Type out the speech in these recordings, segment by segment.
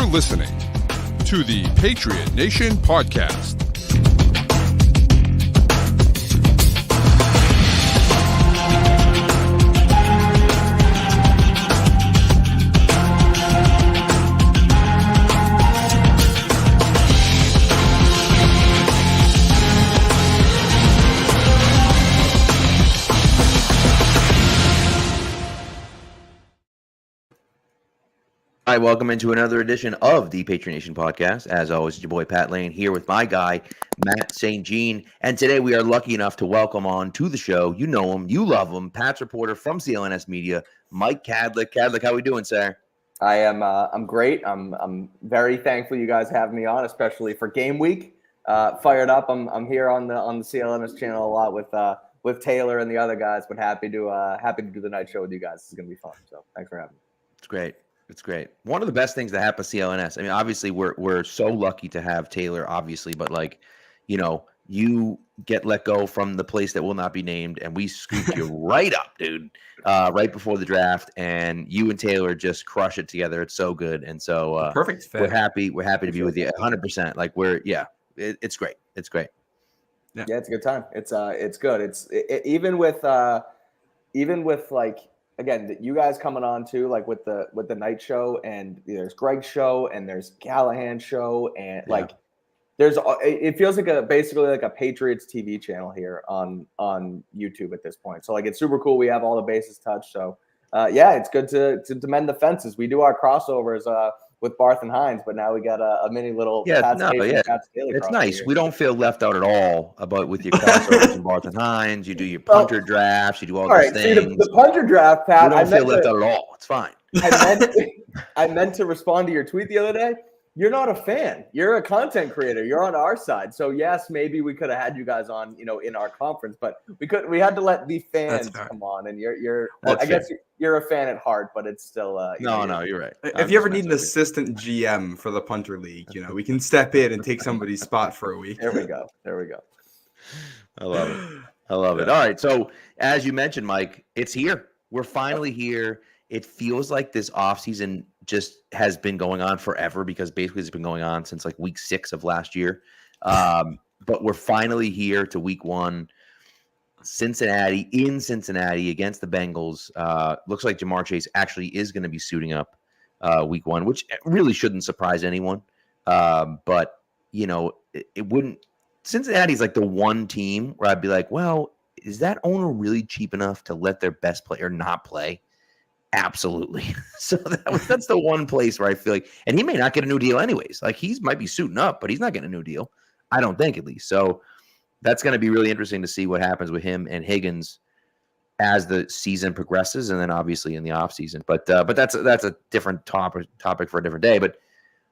You're listening to the Patriot Nation Podcast. Hi, welcome into another edition of the Patriot Nation Podcast. As always, it's your boy Pat Lane here with my guy, Matt St. Jean. And today we are lucky enough to welcome on to the show, you know him, you love him, Pat's reporter from CLNS Media, Mike Kadlick. Kadlick, how we doing, sir? I am. I'm great. I'm very thankful you guys have me on, especially for game week. Fired up. I'm here on the CLNS channel a lot with Tayler and the other guys, but happy to do the night show with you guys. This is gonna be fun. So thanks for having me. It's great. It's great. One of the best things that happened to CLNS. I mean, obviously, we're so lucky to have Tayler, obviously, but like, you know, you get let go from the place that will not be named, and we scooped you right up, dude, right before the draft, and you and Tayler just crush it together. It's so good, and so perfect fit. We're happy to be with you, 100%. Like it's great. It's great. Yeah, it's a good time. It's good. Even with like. Again, you guys coming on too, like with the night show, and there's Greg's show, and there's Callahan's show, and like it feels like basically like a Patriots TV channel here on YouTube at this point. So like it's super cool. We have all the bases touched. So it's good to mend the fences. We do our crossovers with Barth and Hines, but now we got a mini little Pat's it's nice. We don't feel left out at all with your crossovers and Barth and Hines. You do your punter drafts, you do all those things. See, the punter draft, Pat, we don't feel left out at all. It's fine. I meant to respond to your tweet the other day. You're not a fan. You're a content creator. You're on our side. So yes, maybe we could have had you guys on, in our conference, but we had to let the fans come on. And I guess you're a fan at heart, but it's still you're right. If you ever need an assistant GM for the punter league, we can step in and take somebody's spot for a week. There we go. I love it. All right. So as you mentioned, Mike, it's here. We're finally here. It feels like this offseason just has been going on forever because basically it's been going on since like week 6 of last year. But we're finally here to week 1. Cincinnati against the Bengals. Looks like Jamar Chase actually is going to be suiting up week 1, which really shouldn't surprise anyone. But, it wouldn't. Cincinnati's like the one team where I'd be like, well, is that owner really cheap enough to let their best player not play? Absolutely. So that's the one place where I feel like, and he may not get a new deal anyways. Like he might be suiting up, but he's not getting a new deal. I don't think, at least. So that's going to be really interesting to see what happens with him and Higgins as the season progresses, and then obviously in the offseason. But that's a different topic for a different day. But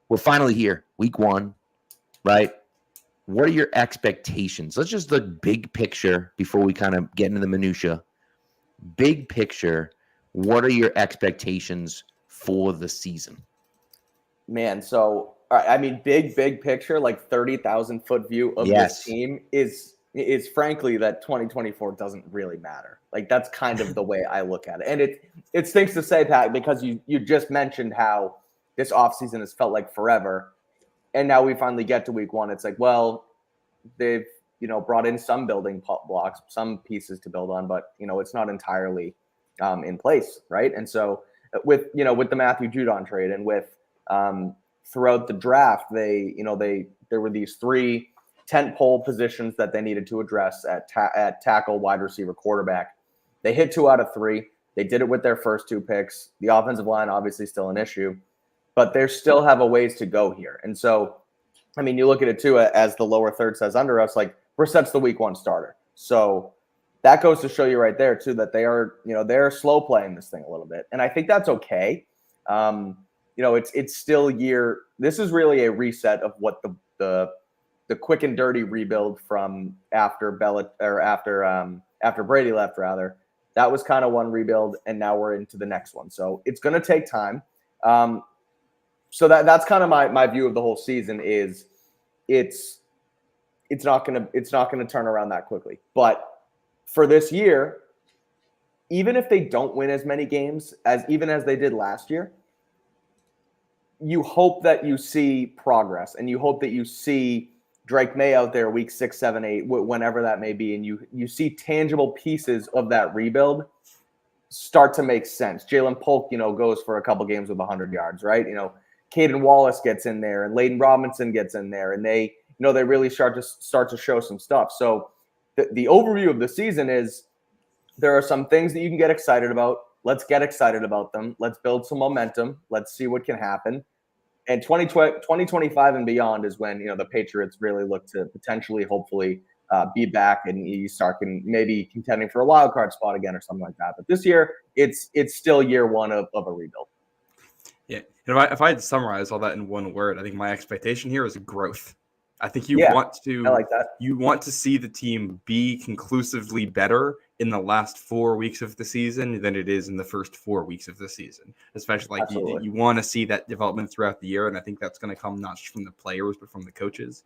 we're finally here, week 1, right? What are your expectations? Let's just look big picture before we kind of get into the minutia. Big picture. What are your expectations for the season? Man, so I mean, big picture, like 30,000-foot view of this team is frankly that 2024 doesn't really matter. Like that's kind of the way I look at it, and it stinks to say, Pat, because you just mentioned how this offseason has felt like forever, and now we finally get to week 1. It's like, well, they've brought in some building blocks, some pieces to build on, but it's not entirely in place, right? And so with the Matthew Judon trade and with throughout the draft, there were these 3 tentpole positions that they needed to address at tackle, wide receiver, quarterback. They hit 2 out of 3. They did it with their first 2 picks. The offensive line obviously still an issue, but they still have a ways to go here. And so, I mean, you look at it too, as the lower third says under us, like Brissett's the week 1 starter. So that goes to show you right there too that they're slow playing this thing a little bit, and I think that's okay. It's still year. This is really a reset of what the quick and dirty rebuild from after Brady left. Rather, that was kind of one rebuild, and now we're into the next one. So it's going to take time. So that's kind of my view of the whole season is it's not gonna turn around that quickly, but for this year, even if they don't win as many games as they did last year, you hope that you see progress, and you hope that you see Drake May out there week 6, 7, 8, whenever that may be, and you see tangible pieces of that rebuild start to make sense. Jalen Polk, goes for a couple games with 100 yards, right? Caden Wallace gets in there, and Layden Robinson gets in there, and they really start to show some stuff. So the overview of the season is there are some things that you can get excited about. Let's get excited about them. Let's build some momentum. Let's see what can happen. And 2025 and beyond is when, the Patriots really look to potentially, hopefully, be back, and you start maybe contending for a wild card spot again or something like that. But this year, it's still year one of a rebuild. Yeah. And if I had to summarize all that in one word, I think my expectation here is growth. I think I like that. You want to see the team be conclusively better in the last 4 weeks of the season than it is in the first 4 weeks of the season. Especially you want to see that development throughout the year, and I think that's going to come not just from the players but from the coaches.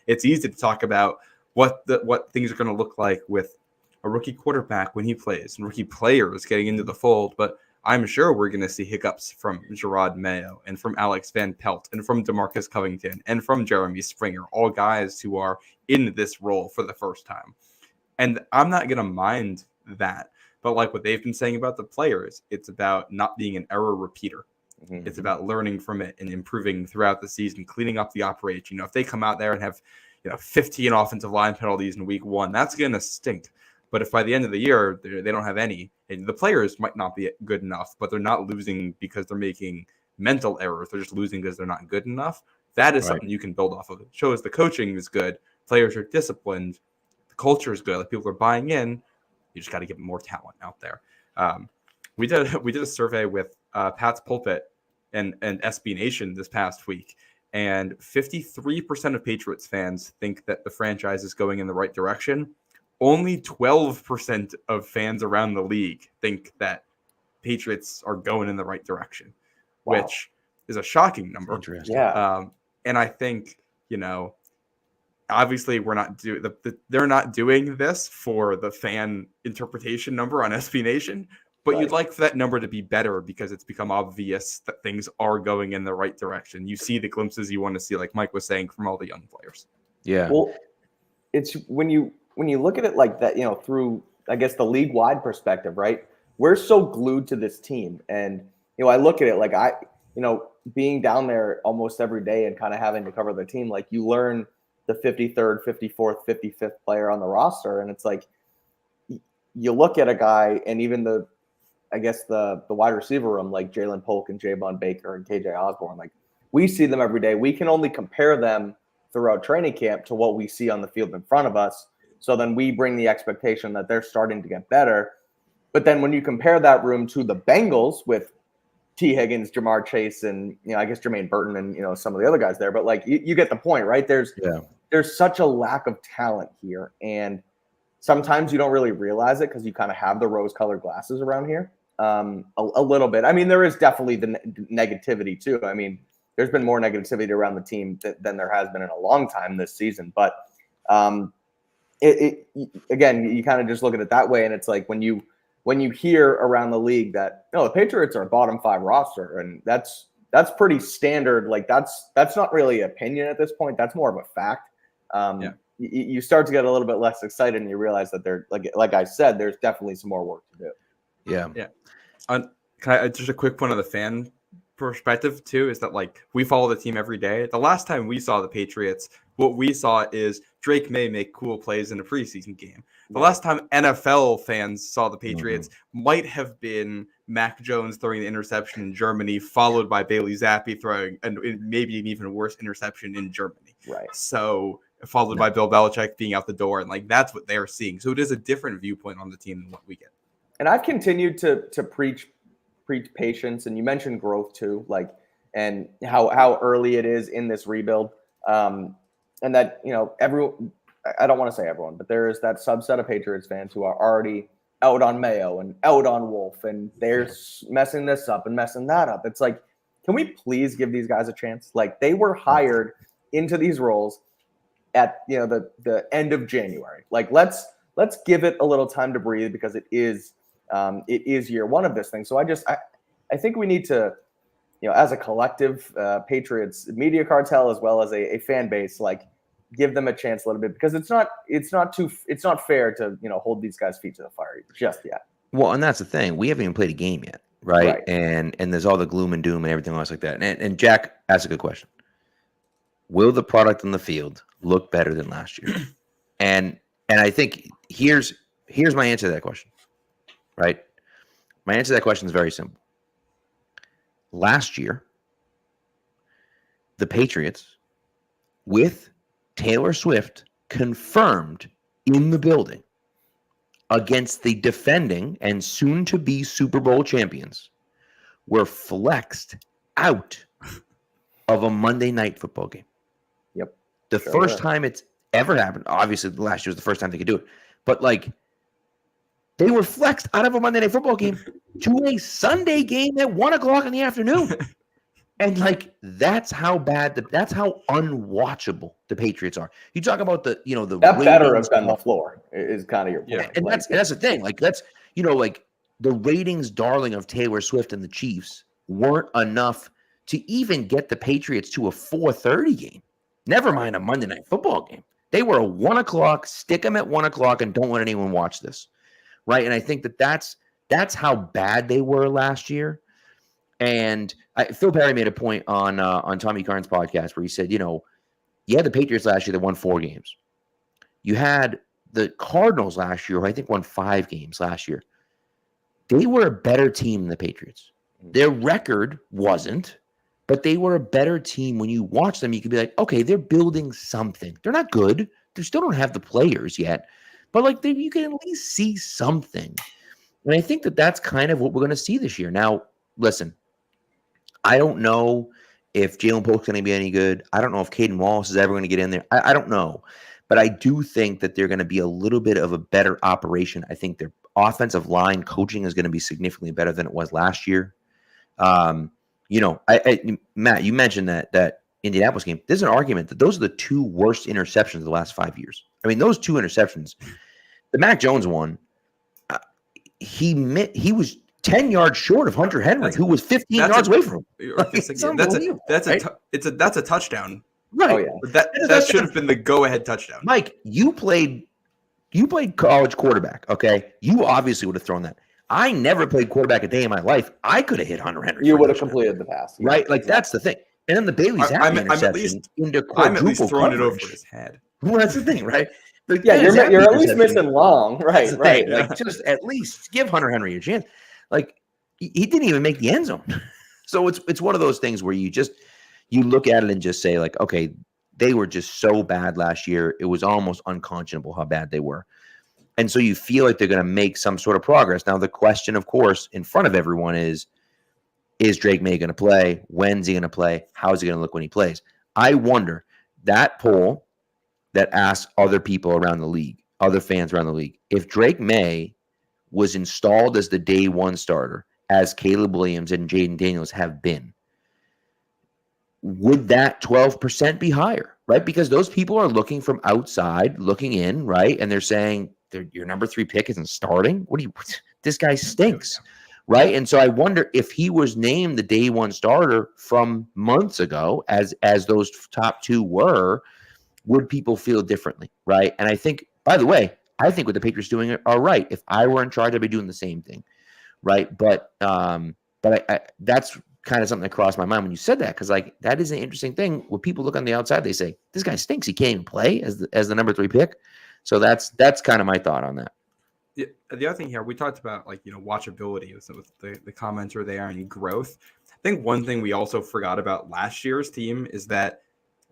It's easy to talk about what things are going to look like with a rookie quarterback when he plays and rookie players getting into the fold, but I'm sure we're going to see hiccups from Gerard Mayo and from Alex Van Pelt and from DeMarcus Covington and from Jeremy Springer, all guys who are in this role for the first time. And I'm not going to mind that. But like what they've been saying about the players, it's about not being an error repeater. Mm-hmm. It's about learning from it and improving throughout the season, cleaning up the operation. If they come out there and have 15 offensive line penalties in week 1, that's going to stink. But if by the end of the year they don't have any, and the players might not be good enough, but they're not losing because they're making mental errors. They're just losing because they're not good enough. That is something you can build off of. It shows the coaching is good. Players are disciplined. The culture is good. Like, people are buying in. You just got to get more talent out there. We did a survey with Pat's Pulpit and SB Nation this past week, and 53% of Patriots fans think that the franchise is going in the right direction. Only 12% of fans around the league think that Patriots are going in the right direction, which is a shocking number. Interesting. Yeah. And I think, obviously they're not doing this for the fan interpretation number on SB Nation, but you'd like for that number to be better because it's become obvious that things are going in the right direction. You see the glimpses you want to see, like Mike was saying, from all the young players. Yeah. Well, it's when you look at it like that, through, I guess, the league-wide perspective, right? We're so glued to this team. And, I look at it like being down there almost every day and kind of having to cover the team, like, you learn the 53rd, 54th, 55th player on the roster. And it's like, you look at a guy, and even the wide receiver room, like Jalen Polk and Javon Baker and KJ Osborne, like, we see them every day. We can only compare them throughout training camp to what we see on the field in front of us. So then we bring the expectation that they're starting to get better. But then when you compare that room to the Bengals with T. Higgins, Jamar Chase, and, I guess Jermaine Burton and, some of the other guys there, but like, you get the point, right? There's such a lack of talent here. And sometimes you don't really realize it because you kind of have the rose-colored glasses around here a little bit. I mean, there is definitely the negativity too. I mean, there's been more negativity around the team than there has been in a long time this season. But again, you kind of just look at it that way, and it's like when you hear around the league that the Patriots are a bottom 5 roster, and that's pretty standard. Like, that's not really opinion at this point. That's more of a fact. You start to get a little bit less excited, and you realize that they're like I said, there's definitely some more work to do. Yeah. Can I just a quick point on the fan perspective too, is that, like, we follow the team every day. The last time we saw the Patriots, what we saw is Drake May make cool plays in a preseason game. The last time NFL fans saw the Patriots might have been Mac Jones throwing the interception in Germany, followed by Bailey Zappi throwing maybe an even worse interception in Germany. Right. So followed by Bill Belichick being out the door, and like, that's what they're seeing. So it is a different viewpoint on the team than what we get. And I've continued to preach patience, and you mentioned growth too, like, and how early it is in this rebuild, and that everyone, I don't want to say everyone, but there is that subset of Patriots fans who are already out on Mayo and out on Wolf, and they're messing this up and messing that up. It's like, can we please give these guys a chance? Like, they were hired into these roles at the end of January. Like, let's give it a little time to breathe, because it is year one of this thing. So I think we need to as a collective, Patriots media cartel as well as a fan base, like give them a chance a little bit, because it's not fair to hold these guys' feet to the fire just yet. Well, and that's the thing. We haven't even played a game yet, right? And there's all the gloom and doom and everything else like that. And Jack asked a good question. Will the product on the field look better than last year? And I think here's my answer to that question, right? My answer to that question is very simple. Last year, the Patriots, with Taylor Swift confirmed in the building against the defending and soon-to-be Super Bowl champions, were flexed out of a Monday Night Football game. Yep. The first time it's ever happened. Obviously, last year was the first time they could do it. But, they were flexed out of a Monday Night Football game to a Sunday game at 1 o'clock in the afternoon. And, that's how bad, that's how unwatchable the Patriots are. You talk about the that better have been the floor is kind of your point. Yeah, and that's the thing. That's, the ratings darling of Taylor Swift and the Chiefs weren't enough to even get the Patriots to a 4:30 game. Never mind a Monday Night Football game. They were a 1 o'clock, stick them at 1 o'clock and don't let anyone watch this. Right. And I think that's how bad they were last year. And Phil Perry made a point on Tommy Karn's podcast where he said, you had the Patriots last year that won 4 games. You had the Cardinals last year, who I think won 5 games last year. They were a better team than the Patriots. Their record wasn't, but they were a better team. When you watch them, you could be like, okay, they're building something. They're not good. They still don't have the players yet. But you can at least see something. And I think that's kind of what we're going to see this year. Now, listen, I don't know if Jalen Polk's going to be any good. I don't know if Caden Wallace is ever going to get in there. I don't know. But I do think that they're going to be a little bit of a better operation. I think their offensive line coaching is going to be significantly better than it was last year. Matt, you mentioned that Indianapolis game. There's an argument that those are the 2 worst interceptions of the last 5 years. I mean, those 2 interceptions, the Mac Jones one, he was 10 yards short of Hunter Henry, who was 15 yards away from him. That's a touchdown. Right. Oh, yeah. That should have been the go-ahead touchdown. Mike, you played college quarterback, okay? You obviously would have thrown that. I never played quarterback a day in my life. I could have hit Hunter Henry. You would have completed the pass. Yeah. Right? That's the thing. And then the Bailey's interception into quadruple I'm at least throwing coverage. it over his head. Well, that's the thing, right? You're at least missing long. Right. Yeah. Just at least give Hunter Henry a chance. He didn't even make the end zone. So it's one of those things where you look at it and just say, okay, they were just so bad last year. It was almost unconscionable how bad they were. And so you feel like they're going to make some sort of progress. Now, the question, of course, in front of everyone is Drake May going to play? When's he going to play? How's he going to look when he plays? I wonder, that poll that asked other people around the league, other fans around the league, if Drake May was installed as the day 1 starter, as Caleb Williams and Jaden Daniels have been, would that 12% be higher, right? Because those people are looking from outside, looking in, right? And they're saying, your number 3 pick isn't starting? This guy stinks, right? And so I wonder if he was named the day 1 starter from months ago, as those top 2 were, would people feel differently, right? And I think, by the way, what the Patriots doing are right. If I were in charge, I'd be doing the same thing, right? But that's kind of something that crossed my mind when you said that, because that is an interesting thing. When people look on the outside, they say, this guy stinks. He can't even play as the number 3 pick. So that's kind of my thought on that. Yeah, the other thing here, we talked about watchability with the commenter there and growth. I think one thing we also forgot about last year's team is that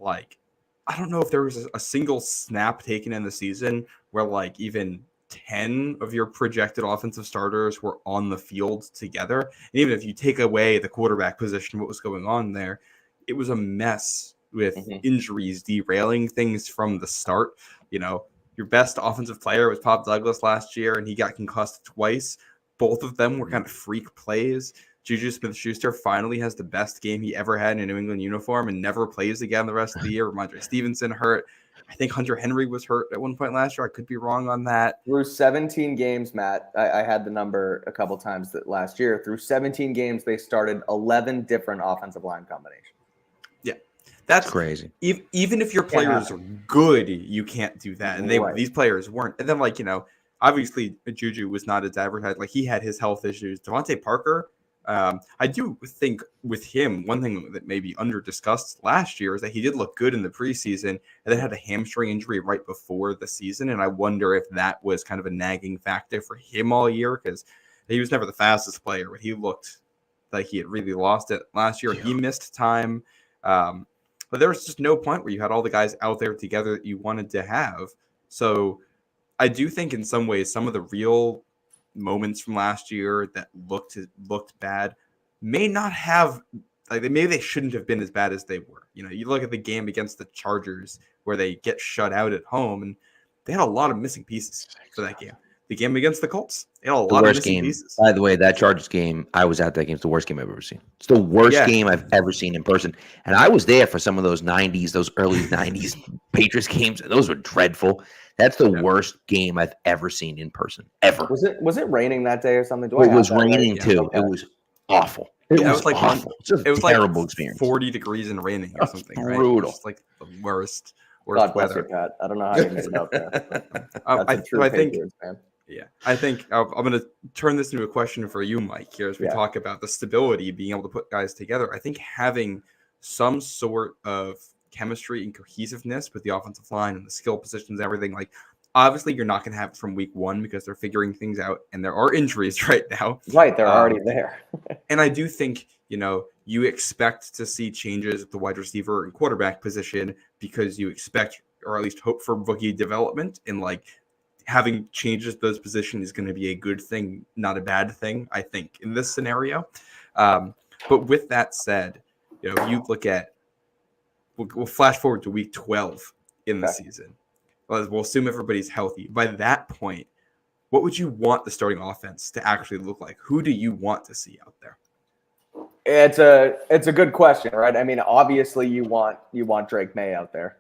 I don't know if there was a single snap taken in the season where even 10 of your projected offensive starters were on the field together. And even if you take away the quarterback position, what was going on there, it was a mess with injuries derailing things from the start. Your best offensive player was Pop Douglas last year, and he got concussed twice. Both of them were kind of freak plays. Juju Smith-Schuster finally has the best game he ever had in a New England uniform and never plays again the rest of the year. Ramondre Stevenson hurt. I think Hunter Henry was hurt at one point last year. I could be wrong on that. Through 17 games, Matt, I had the number a couple times that last year. Through 17 games, they started 11 different offensive line combinations. Yeah, that's crazy. Even if your players are good, you can't do that. And these players weren't. And then, like, obviously Juju was not as advertised. Like, he had his health issues. Devontae Parker, I do think with him, one thing that maybe under-discussed last year is that he did look good in the preseason and then had a hamstring injury right before the season. And I wonder if that was kind of a nagging factor for him all year, because he was never the fastest player, but he looked like he had really lost it last year. Yeah. He missed time. But there was just no point where you had all the guys out there together that you wanted to have. So I do think in some ways, some of the real moments from last year that looked bad may not have, like, maybe they shouldn't have been as bad as they were. You look at the game against the Chargers where they get shut out at home, and they had a lot of missing pieces for that game. The game against the Colts, they had a lot of missing pieces. By the way, that Chargers game, I was at that game. It's the worst game I've ever seen. It's the worst game I've ever seen in person. And I was there for some of those those early 90s Patriots games. Those were dreadful. That's the worst game I've ever seen in person, ever. Was it raining that day or something? It was raining too. It was awful. It was like awful. It was terrible like experience. 40 degrees and raining or something. Brutal. Right? Just like the worst God bless weather. You, Pat. I don't know how you made it out there. I think. Yeah, I think I'm going to turn this into a question for you, Mike, here as we talk about the stability, being able to put guys together. I think having some sort of chemistry and cohesiveness with the offensive line and the skill positions and everything, like, obviously you're not going to have it from week one because they're figuring things out and there are injuries right now. Right, they're already there. And I do think, you expect to see changes at the wide receiver and quarterback position because you expect, or at least hope, for rookie development, and like having changes at those positions is going to be a good thing, not a bad thing, I think, in this scenario. But with that said, you look at, we'll flash forward to week 12 in the season. We'll assume everybody's healthy. By that point, what would you want the starting offense to actually look like? Who do you want to see out there? It's a good question, right? I mean, obviously you want Drake May out there.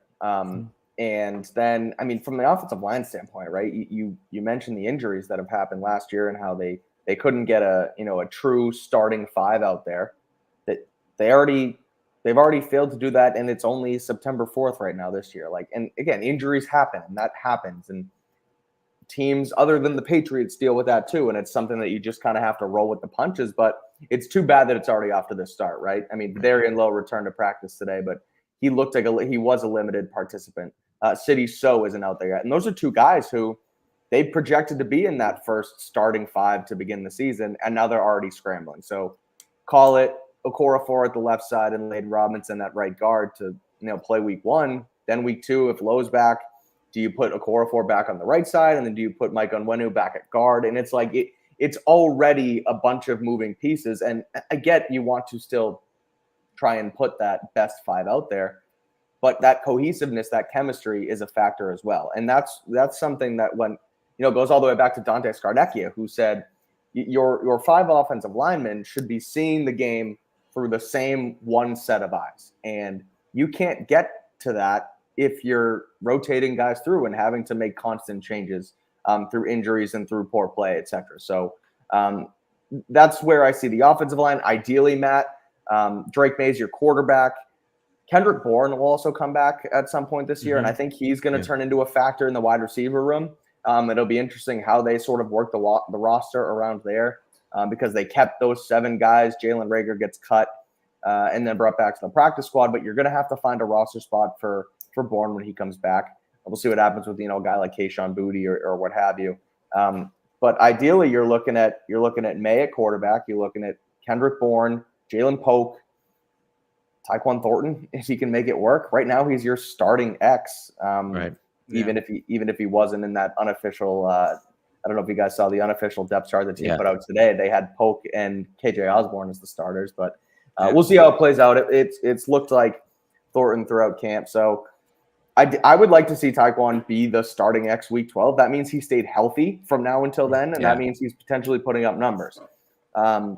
And then, I mean, from the offensive line standpoint, right? You mentioned the injuries that have happened last year and how they couldn't get a true starting five out there. That they've already failed to do that, and it's only September 4th right now this year. Like, and again, injuries happen, and that happens, and teams other than the Patriots deal with that too, and it's something that you just kind of have to roll with the punches. But it's too bad that it's already off to this start, right? I mean, Darian Lowe returned to practice today, but he looked like he was a limited participant. City So isn't out there yet, and those are two guys who they projected to be in that first starting five to begin the season, and now they're already scrambling. So call it Okorafor at the left side and Lane Robinson at right guard to play week one. Then week two, if Lowe's back, do you put Okorafor back on the right side, and then do you put Mike Onwenu back at guard? And it's like it's already a bunch of moving pieces. And I get you want to still try and put that best five out there, but that cohesiveness, that chemistry is a factor as well. And that's something that goes all the way back to Dante Scarnecchia, who said your five offensive linemen should be seeing the game through the same one set of eyes. And you can't get to that if you're rotating guys through and having to make constant changes through injuries and through poor play, et cetera. So that's where I see the offensive line. Ideally, Matt, Drake May's your quarterback. Kendrick Bourne will also come back at some point this year, and I think he's going to turn into a factor in the wide receiver room. It'll be interesting how they sort of work the roster around there because they kept those 7 guys. Jalen Reagor gets cut and then brought back to the practice squad, but you're going to have to find a roster spot for Bourne when he comes back. We'll see what happens with a guy like Kayshon Boutte or what have you. But ideally, you're looking at May at quarterback. You're looking at Kendrick Bourne, Jalen Polk, Tyquan Thornton, if he can make it work. Right now, he's your starting X. Right. Even if he wasn't in that unofficial. I don't know if you guys saw the unofficial depth chart that the team put out today. They had Polk and KJ Osborne as the starters, but we'll see how it plays out. It's looked like Thornton throughout camp. So I would like to see Tyquan be the starting X week 12. That means he stayed healthy from now until then, and that means he's potentially putting up numbers. And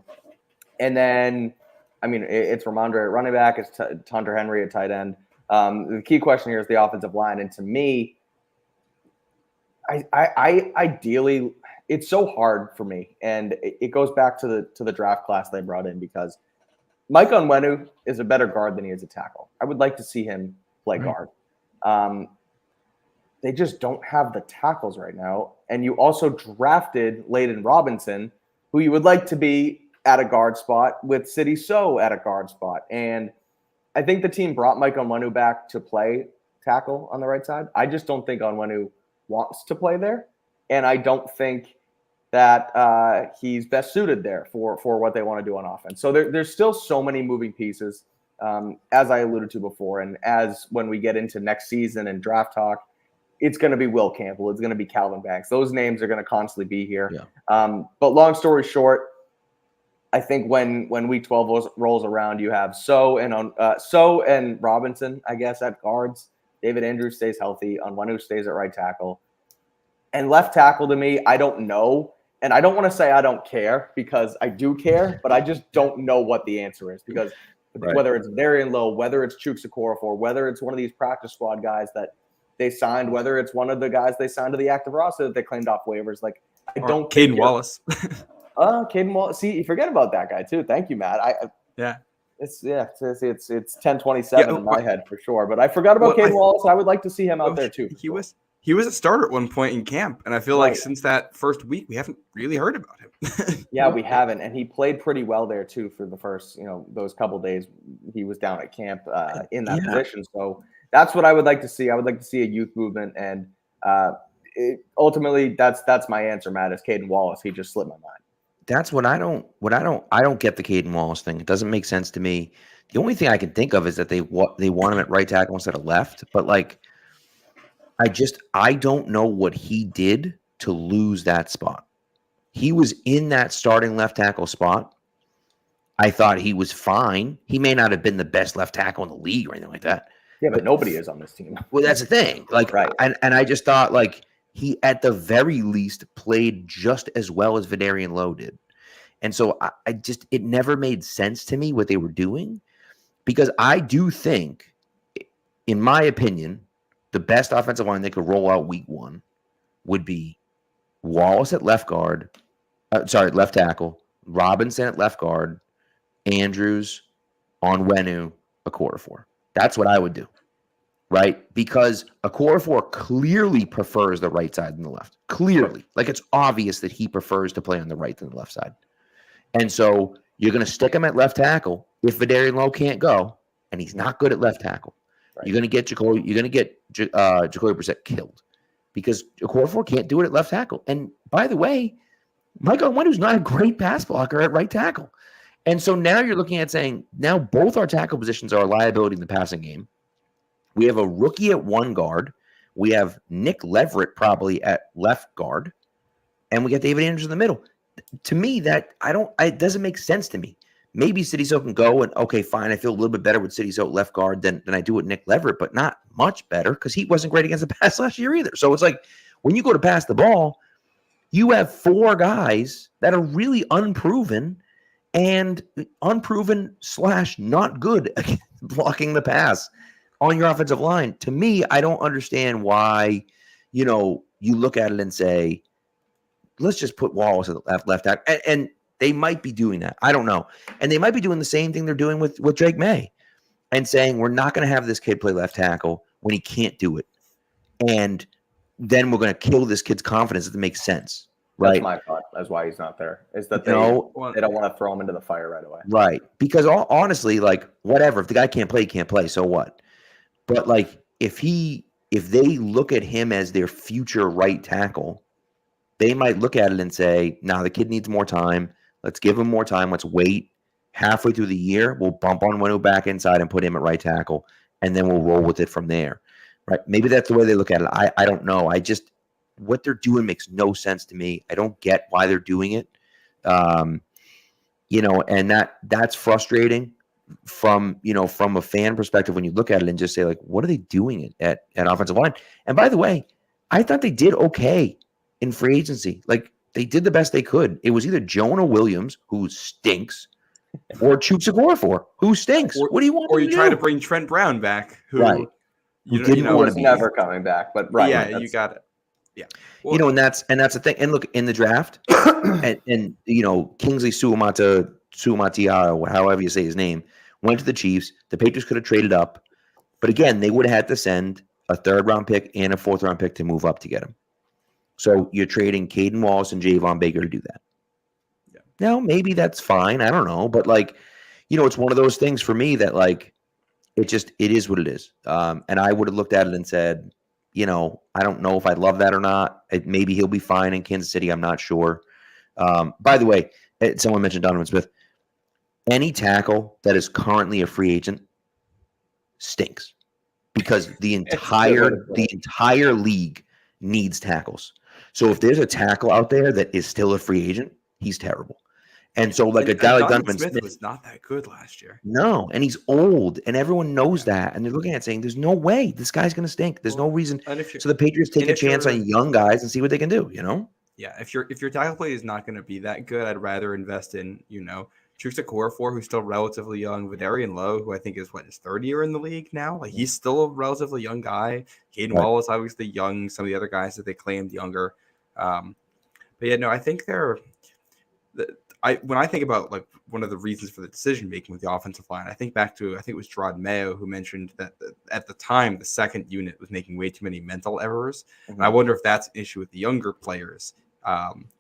then, I mean, it's Ramondre at running back, it's Hunter Henry at tight end. The key question here is the offensive line. And to me, I ideally, it's so hard for me. And it goes back to the draft class they brought in, because Mike Onwenu is a better guard than he is a tackle. I would like to see him play guard. They just don't have the tackles right now. And you also drafted Layden Robinson, who you would like to be at a guard spot with City So at a guard spot. And I think the team brought Mike Onwenu back to play tackle on the right side. I just don't think Onwenu wants to play there. And I don't think that he's best suited there for what they want to do on offense. So there's still so many moving pieces, as I alluded to before. And as when we get into next season and draft talk, it's going to be Will Campbell. It's going to be Calvin Banks. Those names are going to constantly be here. Yeah. But long story short, I think when week 12 rolls around, you have So and Robinson, I guess, at guards. David Andrews stays healthy. Onwenu stays at right tackle. And left tackle, to me, I don't know. And I don't want to say I don't care, because I do care, but I just don't know what the answer is. Because whether it's Varian Lowe, whether it's Chuks Okorafor, whether it's one of these practice squad guys that they signed, whether it's one of the guys they signed to the active roster that they claimed off waivers, like I don't. Caden Wallace. Caden Wallace. See, you forget about that guy too. Thank you, Matt. It's 10:27 in my head for sure. But I forgot about Caden Wallace. I would like to see him out there too. He was a starter at one point in camp, and I feel like since that first week, we haven't really heard about him. Yeah, we haven't, and he played pretty well there too for the first, those couple days he was down at camp in that position. So that's what I would like to see. I would like to see a youth movement, and ultimately, that's my answer, Matt. Is Caden Wallace? He just slipped my mind. That's what I don't get the Caden Wallace thing. It doesn't make sense to me. The only thing I can think of is that they want him at right tackle instead of left, but like. I don't know what he did to lose that spot. He was in that starting left tackle spot. I thought he was fine. He may not have been the best left tackle in the league or anything like that. Yeah, but nobody is on this team. Well, that's the thing. Like, right. And I just thought, like, he at the very least played just as well as Vidarian Lowe did. And so it never made sense to me what they were doing, because I do think, in my opinion, the best offensive line they could roll out week 1 would be Wallace at left tackle, Robinson at left guard, Andrews, Onwenu, Okorafor. That's what I would do, right? Because Okorafor clearly prefers the right side than the left. Clearly. Like, it's obvious that he prefers to play on the right than the left side. And so you're going to stick him at left tackle if Vidarian Lowe can't go, and he's not good at left tackle. Right. You're going to get Jacoby Brissett killed, because Okorafor can't do it at left tackle. And by the way, Mike Onwenu's not a great pass blocker at right tackle. And so now you're looking at saying, now both our tackle positions are a liability in the passing game. We have a rookie at one guard. We have Nick Leverett probably at left guard. And we got David Andrews in the middle. To me, it doesn't make sense to me. Maybe City So can go, and okay, fine. I feel a little bit better with City So left guard than I do with Nick Leverett, but not much better, because he wasn't great against the pass last year either. So it's like, when you go to pass the ball, you have 4 guys that are really unproven / not good at blocking the pass on your offensive line. To me, I don't understand why, you look at it and say, let's just put Wallace at the left tackle. And they might be doing that. I don't know. And they might be doing the same thing they're doing with Drake May, and saying, we're not going to have this kid play left tackle when he can't do it. And then we're going to kill this kid's confidence if it makes sense. Right? That's my thought. That's why he's not there. Is that they don't want to throw him into the fire right away. Right. Because honestly, like, whatever. If the guy can't play, he can't play. So what? But like, if they look at him as their future right tackle, they might look at it and say, nah, the kid needs more time. Let's give him more time. Let's wait. Halfway through the year, we'll bump Onwenu back inside and put him at right tackle, and then we'll roll with it from there. Right? Maybe that's the way they look at it. I don't know. What they're doing makes no sense to me. I don't get why they're doing it. And that's frustrating from a fan perspective when you look at it and just say, like, what are they doing at offensive line? And by the way, I thought they did okay in free agency. Like, they did the best they could. It was either Jonah Williams, who stinks, Or Chukwueze for who stinks. What do you want? Or you try to bring Trent Brown back, who right. You didn't want to be never coming back, but right. Yeah, you got it. Yeah. Well, and that's the thing. And look, in the draft, and Kingsley Suamataia, however you say his name, went to the Chiefs. The Patriots could have traded up, but again, they would have had to send a 3rd-round pick and a 4th-round pick to move up to get him. So you're trading Caden Wallace and Javon Baker to do that. Yeah. Now, maybe that's fine. I don't know, but it's one of those things for me that it is what it is. And I would have looked at it and said, I don't know if I love that or not. Maybe he'll be fine in Kansas City. I'm not sure. By the way, someone mentioned Donovan Smith. Any tackle that is currently a free agent stinks because the entire league needs tackles. So if there's a tackle out there that is still a free agent, he's terrible. And so a guy like Donovan Smith was not that good last year. No, and he's old, and everyone knows that. And they're looking at it saying, there's no way this guy's going to stink. There's no reason. So the Patriots take a chance on young guys and see what they can do, Yeah, if your tackle play is not going to be that good, I'd rather invest in, Chukwueze, who's still relatively young, Vidarian Lowe, who I think is his 3rd year in the league now. He's still a relatively young guy. Caden Wallace, obviously young. Some of the other guys that they claimed younger. But yeah, no, I think when I think about one of the reasons for the decision making with the offensive line, I think back to it was Gerard Mayo who mentioned that at the time the 2nd unit was making way too many mental errors. Mm-hmm. And I wonder if that's an issue with the younger players.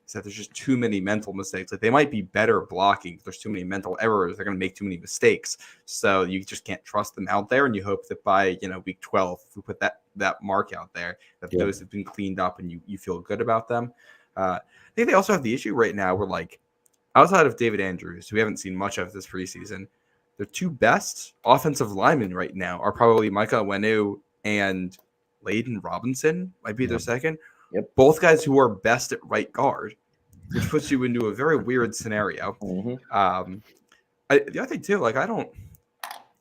Is that there's just too many mental mistakes. They might be better blocking, but there's too many mental errors. They're going to make too many mistakes. So you just can't trust them out there. And you hope that by week 12, we put that mark out there that those have been cleaned up and you feel good about them. I think they also have the issue right now where outside of David Andrews, who we haven't seen much of this preseason, their 2 best offensive linemen right now are probably Micah Onwenu and Layden Robinson, might be their 2nd. Yep. Both guys who are best at right guard, which puts you into a very weird scenario. Mm-hmm. The other thing too,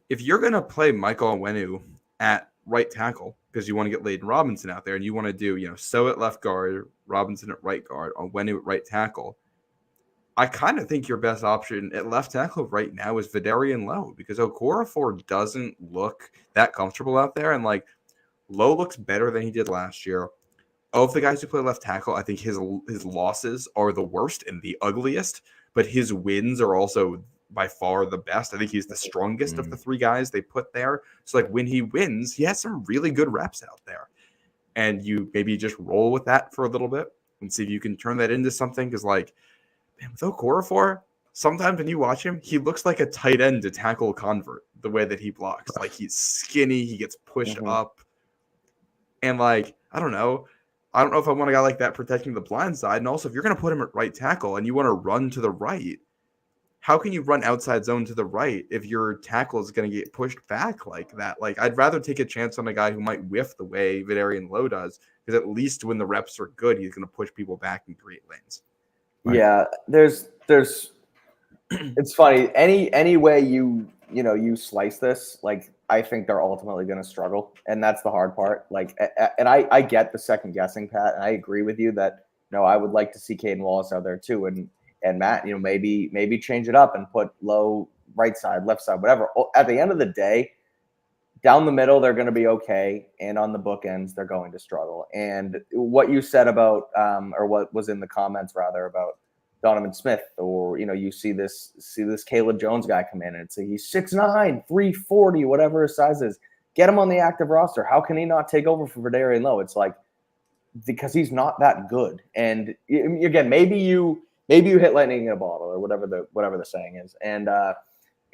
if you're going to play Michael Onwenu at right tackle because you want to get Layden Robinson out there and you want to do, So at left guard, Robinson at right guard, Onwenu at right tackle, I kind of think your best option at left tackle right now is Vidarian Lowe because Okorafor doesn't look that comfortable out there. And Lowe looks better than he did last year. Of the guys who play left tackle, I think his losses are the worst and the ugliest, but his wins are also by far the best. I think he's the strongest of the 3 guys they put there. So when he wins, he has some really good reps out there. And you maybe just roll with that for a little bit and see if you can turn that into something. Because with Okorafor, sometimes when you watch him, he looks like a tight end to tackle convert the way that he blocks. He's skinny, he gets pushed up. And I don't know if I want a guy like that protecting the blind side. And also, if you're going to put him at right tackle and you want to run to the right, how can you run outside zone to the right if your tackle is going to get pushed back like that? I'd rather take a chance on a guy who might whiff the way Vidarian Lowe does, because at least when the reps are good, he's going to push people back and create lanes. Right? Yeah, there's it's funny. Any way you slice this, I think they're ultimately going to struggle, and that's the hard part. And I get the second guessing, Pat, and I agree with you that I would like to see Caden Wallace out there too, and Matt, maybe change it up and put Low right side, left side, whatever. At the end of the day, down the middle they're going to be okay, and on the bookends they're going to struggle. And what you said about, or what was in the comments rather about Donovan Smith, or you see this Caleb Jones guy come in and say he's 6'9", 340, whatever his size is. Get him on the active roster. How can he not take over for Vidarian Lowe? It's because he's not that good. And again, maybe you hit lightning in a bottle, or whatever the saying is.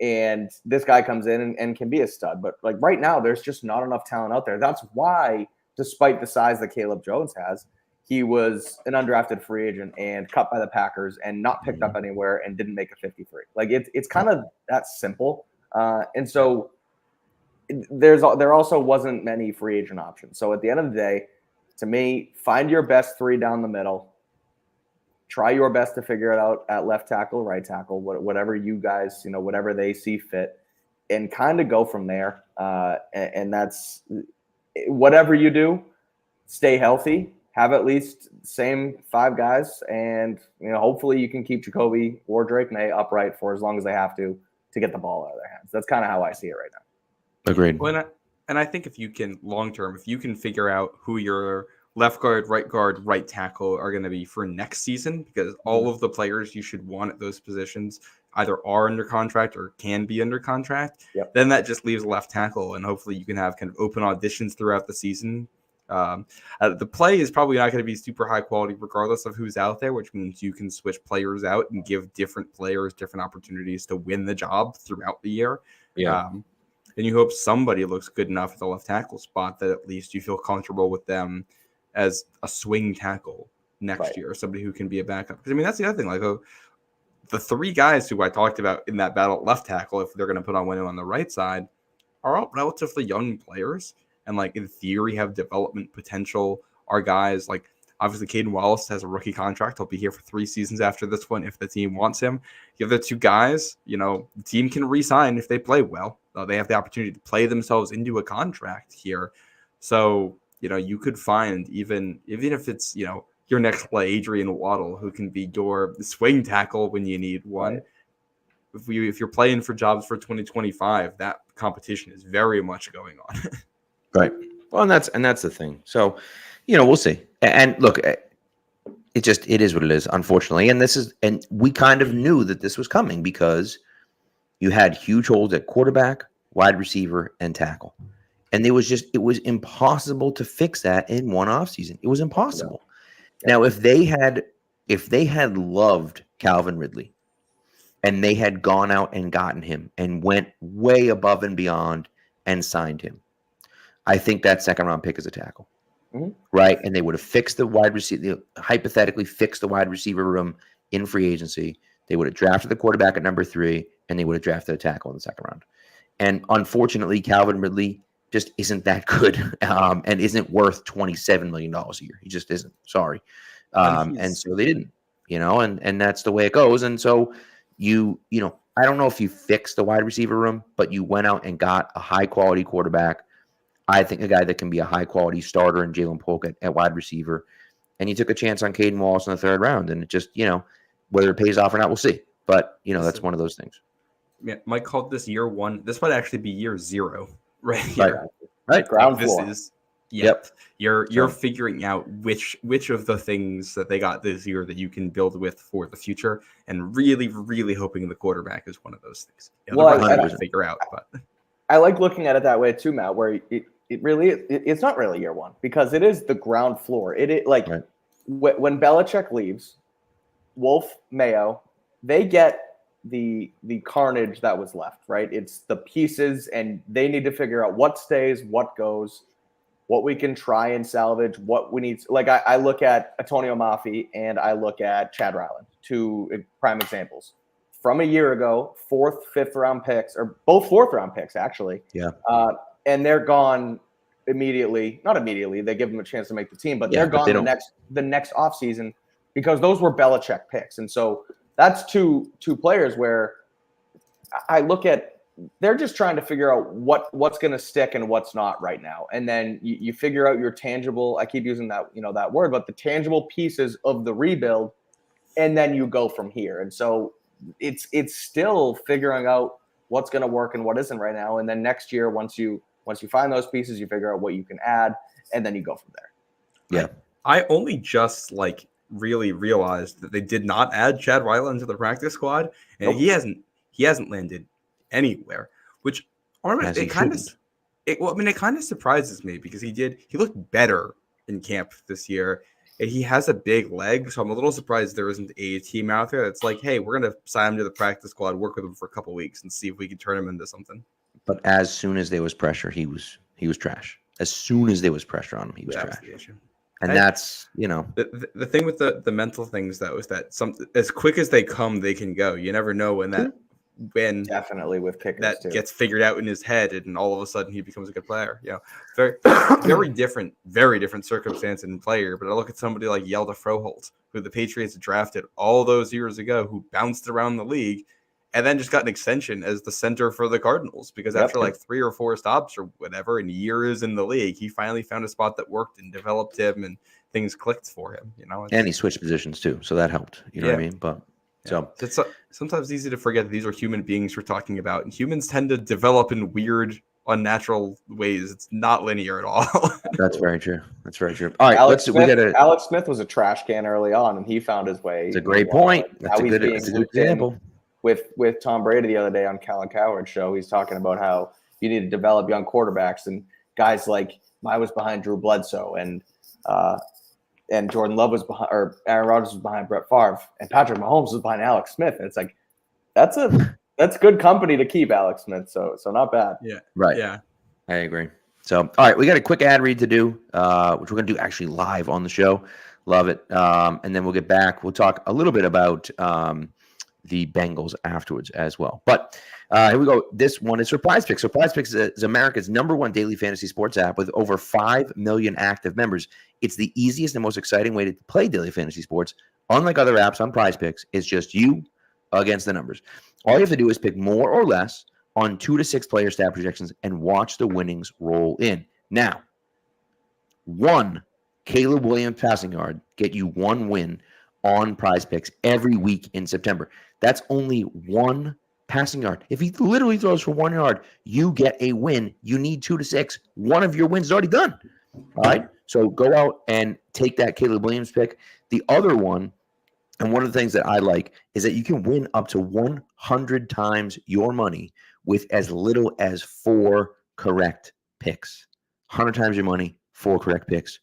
And this guy comes in and can be a stud. But right now, there's just not enough talent out there. That's why, despite the size that Caleb Jones has, he was an undrafted free agent and cut by the Packers and not picked up anywhere and didn't make a 53. It's kind of that simple. And so there also wasn't many free agent options. So at the end of the day, to me, find your best 3 down the middle. Try your best to figure it out at left tackle, right tackle, whatever you guys, whatever they see fit, and kind of go from there. And that's whatever you do, stay healthy. have at least same 5 guys, and hopefully you can keep Jacoby or Drake May upright for as long as they have to get the ball out of their hands. That's kind of how I see it right now. Agreed. Well, and I think if you can long term, if you can figure out who your left guard, right tackle are going to be for next season, because all of the players you should want at those positions either are under contract or can be under contract, then that just leaves left tackle, and hopefully you can have kind of open auditions throughout the season. The play is probably not going to be super high quality regardless of who's out there, which means you can switch players out and give different players different opportunities to win the job throughout the year. And you hope somebody looks good enough at the left tackle spot that at least you feel comfortable with them as a swing tackle next year, somebody who can be a backup. Because, I mean, that's the other thing. Like, the 3 guys who I talked about in that battle at left tackle, if they're going to put on Winu on the right side, are all relatively young players and, like, in theory have development potential. Are guys like, obviously, Caden Wallace has a rookie contract. He'll be here for 3 seasons after this one if the team wants him. You have the 2 guys, the team can re-sign if they play well. They have the opportunity to play themselves into a contract here. So, you could find even if it's, your next play, Adrian Waddle, who can be your swing tackle when you need one. Right. If you're playing for jobs for 2025, that competition is very much going on. Right. Well, and that's the thing. So, we'll see. And look, it is what it is, unfortunately. And we kind of knew that this was coming because you had huge holes at quarterback, wide receiver, and tackle. And it was impossible to fix that in one offseason. It was impossible. Yeah. Now, if they had loved Calvin Ridley and they had gone out and gotten him and went way above and beyond and signed him, I think that 2nd-round pick is a tackle. Mm-hmm. Right? And they would have fixed the wide receiver, hypothetically fixed the wide receiver room in free agency. They would have drafted the quarterback at number 3, and they would have drafted a tackle in the 2nd round. And unfortunately, Calvin Ridley just isn't that good and isn't worth $27 million a year. He just isn't. Sorry. And so they didn't, and that's the way it goes. And so I don't know if you fixed the wide receiver room, but you went out and got a high quality quarterback. I think a guy that can be a high quality starter in Jalen Polk at wide receiver. And you took a chance on Caden Wallace in the 3rd round. And it just, whether it pays off or not, we'll see. But, that's one of those things. Yeah, Mike called this year 1. This might actually be year 0 right here. Right. Ground floor. You're figuring out which of the things that they got this year that you can build with for the future, and really, really hoping the quarterback is one of those things. I figure out, but I like looking at it that way too, Matt. Where it's not really year 1 because it is the ground floor. When Belichick leaves, Wolf, Mayo, they get the carnage that was left, right? It's the pieces, and they need to figure out what stays, what goes, what we can try and salvage, what we need. Like I look at Antonio Mafi and I look at Chad Ryland, 2 prime examples. From a year ago, 4th, 5th round picks, or both 4th round picks, actually. Yeah. And they're gone immediately. Not immediately. They give them a chance to make the team, but they're gone the next offseason because those were Belichick picks. And so that's two players where I look at, they're just trying to figure out what's going to stick and what's not right now. And then you figure out your tangible, I keep using that, that word, but the tangible pieces of the rebuild, and then you go from here. And so it's still figuring out what's going to work and what isn't right now. And then next year, once you find those pieces, you figure out what you can add, and then you go from there. Yeah. I only just really realized that they did not add Chad Ryland to the practice squad, and he hasn't landed anywhere, which it kind of surprises me because he looked better in camp this year, and he has a big leg, so I'm a little surprised there isn't a team out there that's like, hey, we're gonna sign him to the practice squad, work with him for a couple weeks, and see if we can turn him into something. But as soon as there was pressure, he was trash. As soon as there was pressure on him, he was trash. And that's, the thing with the mental things though is that as quick as they come, they can go. You never know when definitely with kickers that too. Gets figured out in his head, and all of a sudden he becomes a good player. Very very different circumstance and player. But I look at somebody like Yelda Froholt, who the Patriots drafted all those years ago, who bounced around the league, and then just got an extension as the center for the Cardinals because after like 3 or 4 stops or whatever and years in the league, he finally found a spot that worked and developed him and things clicked for him, and he switched positions too. So that helped, you know what I mean? But so it's sometimes easy to forget that these are human beings we're talking about, and humans tend to develop in weird, unnatural ways. It's not linear at all. That's very true. All right, Alex Smith was a trash can early on, and he found his way. It's a great point. That's a good example. With Tom Brady the other day on Callahan Coward's show, he's talking about how you need to develop young quarterbacks, and guys like I was behind Drew Bledsoe, and Jordan Love was behind, or Aaron Rodgers was behind Brett Favre, and Patrick Mahomes was behind Alex Smith, and it's like that's good company to keep, Alex Smith. So not bad. Yeah. Right. Yeah. I agree. So, all right, we got a quick ad read to do, which we're going to do actually live on the show. Love it. And then we'll get back. We'll talk a little bit about the Bengals afterwards as well. But here we go. This one is Surprise Picks. Surprise Picks is America's #1 daily fantasy sports app with over 5 million active members. It's the easiest and most exciting way to play daily fantasy sports. Unlike other apps on Prize Picks, it's just you against the numbers. All you have to do is pick more or less on 2 to 6 player stat projections and watch the winnings roll in. Now, 1 Caleb Williams passing yard get you 1 win on Prize Picks every week in September. That's only 1 passing yard. If he literally throws for 1 yard, you get a win. You need 2 to 6. One of your wins is already done. All right? So go out and take that Caleb Williams pick. The other one, and one of the things that I like, is that you can win up to 100 times your money with as little as 4 correct picks. 100 times your money, 4 correct picks.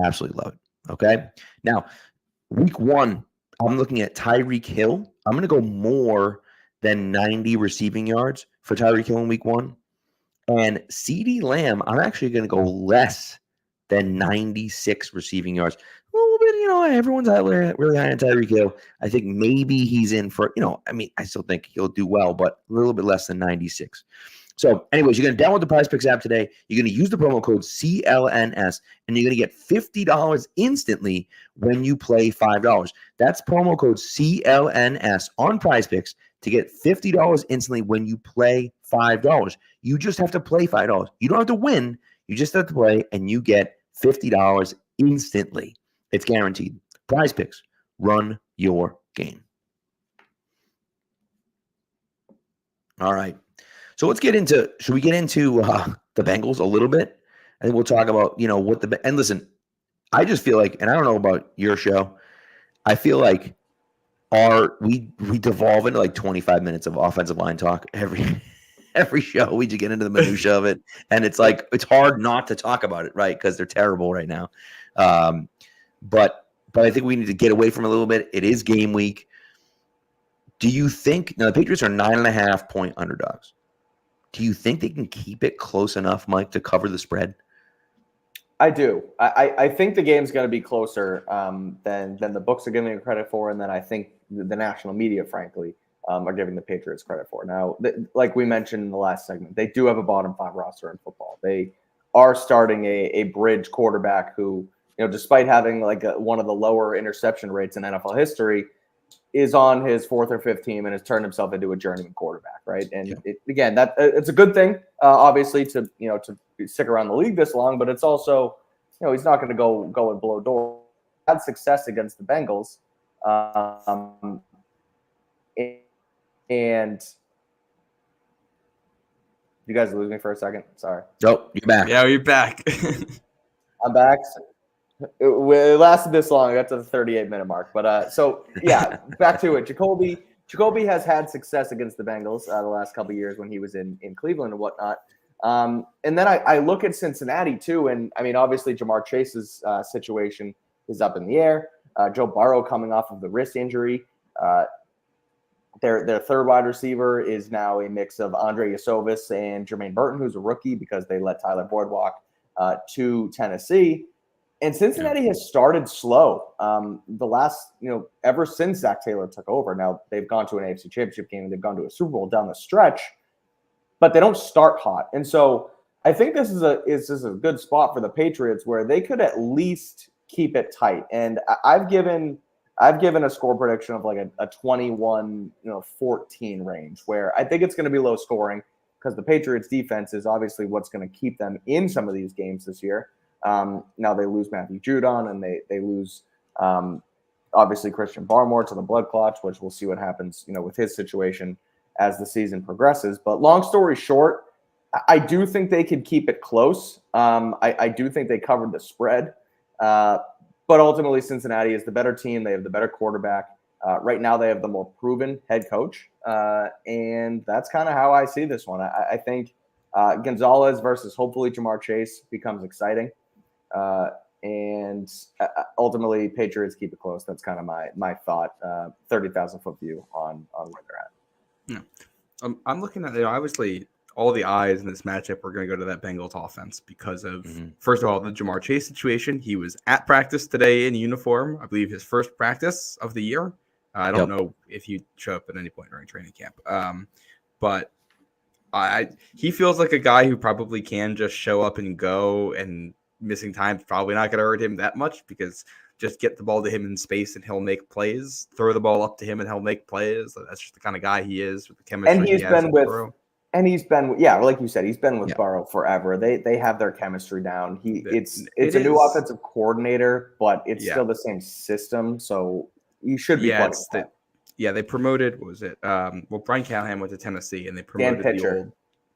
Absolutely love it. Okay? Now, week 1, I'm looking at Tyreek Hill. I'm going to go more than 90 receiving yards for Tyreek Hill in week 1. And CeeDee Lamb, I'm actually going to go less than 96 receiving yards. A little bit, everyone's out there really high on Tyreek Hill. I think maybe he's in for, I still think he'll do well, but a little bit less than 96. So anyways, you're going to download the Prize Picks app today. You're going to use the promo code CLNS, and you're going to get $50 instantly when you play $5. That's promo code CLNS on Prize Picks to get $50 instantly when you play $5. You just have to play $5. You don't have to win. You just have to play, and you get $50 instantly. It's guaranteed. Prize Picks. Run your game. All right. So let's get into, should we get into the Bengals a little bit? I think we'll talk about, and listen, I just feel like, and I don't know about your show, I feel like we devolve into like 25 minutes of offensive line talk every show. We just get into the minutia of it. And it's like, it's hard not to talk about it, right? Because they're terrible right now. But I think we need to get away from it a little bit. It is game week. Do you think, now the Patriots are 9.5-point underdogs. Do you think they can keep it close enough, Mike, to cover the spread? I do. I think the game's going to be closer than the books are giving it credit for, and then I think the national media, frankly, are giving the Patriots credit for. Now, like we mentioned in the last segment, they do have a bottom 5 roster in football. They are starting a bridge quarterback who, despite having like one of the lower interception rates in NFL history, is on his 4th or 5th team and has turned himself into a journeyman quarterback, right? And it's a good thing, obviously, to stick around the league this long, but it's also, he's not going to go and blow doors. Had success against the Bengals, and you guys lose me for a second. Sorry. Nope, you're back. Yeah, you're back. I'm back. It lasted this long. I got to the 38-minute mark. But back to it. Jacoby has had success against the Bengals the last couple of years when he was in Cleveland and whatnot. And then I look at Cincinnati too. And I mean, obviously Jamar Chase's situation is up in the air. Joe Burrow coming off of the wrist injury. Their third wide receiver is now a mix of Andre Yasovis and Jermaine Burton, who's a rookie because they let Tyler Boyd walk to Tennessee. And Cincinnati has started slow. The last, ever since Zach Taylor took over. Now they've gone to an AFC Championship game and they've gone to a Super Bowl down the stretch, but they don't start hot. And so I think this is a good spot for the Patriots where they could at least keep it tight. And I've given I've given a score prediction of like a 21, 14 range, where I think it's going to be low scoring because the Patriots defense is obviously what's going to keep them in some of these games this year. Now they lose Matthew Judon, and they lose obviously Christian Barmore to the blood clots, which we'll see what happens, with his situation as the season progresses. But long story short, I do think they could keep it close. I do think they covered the spread. But ultimately, Cincinnati is the better team. They have the better quarterback. Right now, they have the more proven head coach. And that's kind of how I see this one. I think Gonzalez versus hopefully Jamar Chase becomes exciting. And ultimately, Patriots keep it close. That's kind of my thought. 30,000-foot view on where they're at. Yeah. I'm looking at, obviously, all the eyes in this matchup are going to go to that Bengals offense because of, first of all, the Jamar Chase situation. He was at practice today in uniform. I believe his first practice of the year. I don't know if he'd show up at any point during training camp. But he feels like a guy who probably can just show up and go, and missing time's probably not going to hurt him that much because just get the ball to him in space and he'll make plays. Throw the ball up to him and he'll make plays. That's just the kind of guy he is with the chemistry. And he's been like you said, he's been with Burrow forever. They have their chemistry down. It's a new offensive coordinator, but it's still the same system. So you should be. They promoted. What was it? Brian Callahan went to Tennessee, and they promoted Pitcher,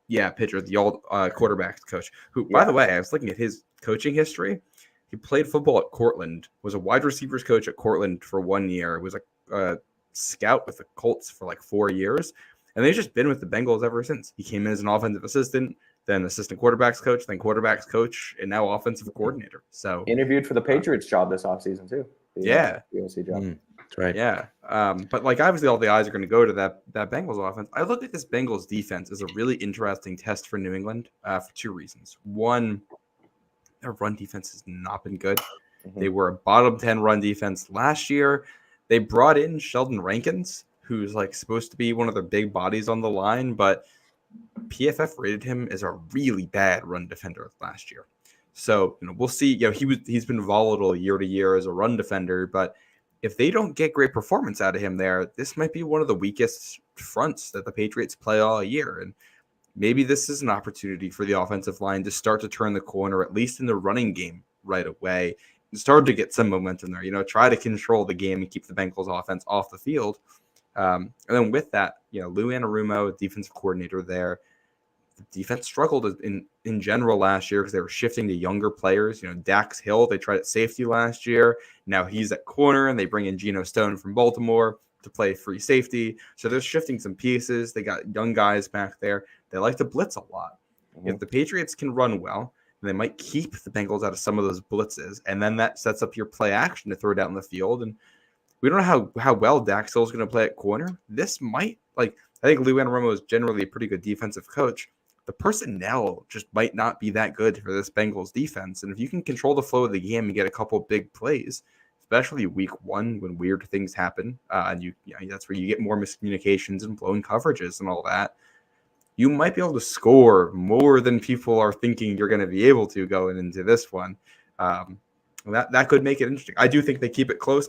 the old quarterbacks coach. Who, by the way, I was looking at his coaching history. He played football at Cortland. Was a wide receivers coach at Cortland for 1 year. Was a scout with the Colts for like 4 years. And they've just been with the Bengals ever since. He came in as an offensive assistant, then assistant quarterbacks coach, then quarterbacks coach, and now offensive coordinator. So interviewed for the Patriots job this offseason too. The OC job. That's right. Yeah. But like obviously all the eyes are going to go to that Bengals offense. I look at this Bengals defense as a really interesting test for New England for two reasons. One, their run defense has not been good. They were a bottom 10 run defense last year. They brought in Sheldon Rankins, who's like supposed to be one of the big bodies on the line, but PFF rated him as a really bad run defender last year. So, we'll see. He's been volatile year to year as a run defender, but if they don't get great performance out of him there, this might be one of the weakest fronts that the Patriots play all year. And maybe this is an opportunity for the offensive line to start to turn the corner, at least in the running game right away, and start to get some momentum there. Try to control the game and keep the Bengals offense off the field. And then with that, Lou Anarumo, defensive coordinator there, the defense struggled in general last year because they were shifting to younger players. Dax Hill, they tried at safety last year. Now he's at corner, and they bring in Geno Stone from Baltimore to play free safety. So they're shifting some pieces. They got young guys back there. They like to blitz a lot. If the Patriots can run well, they might keep the Bengals out of some of those blitzes, and then that sets up your play action to throw down the field. And we don't know how well Dax Hill is going to play at corner. This might, I think Lou Anarumo is generally a pretty good defensive coach. The personnel just might not be that good for this Bengals defense. And if you can control the flow of the game and get a couple big plays, especially week one when weird things happen, and that's where you get more miscommunications and blown coverages and all that, you might be able to score more than people are thinking you're going to be able to going into this one. That could make it interesting. I do think they keep it close.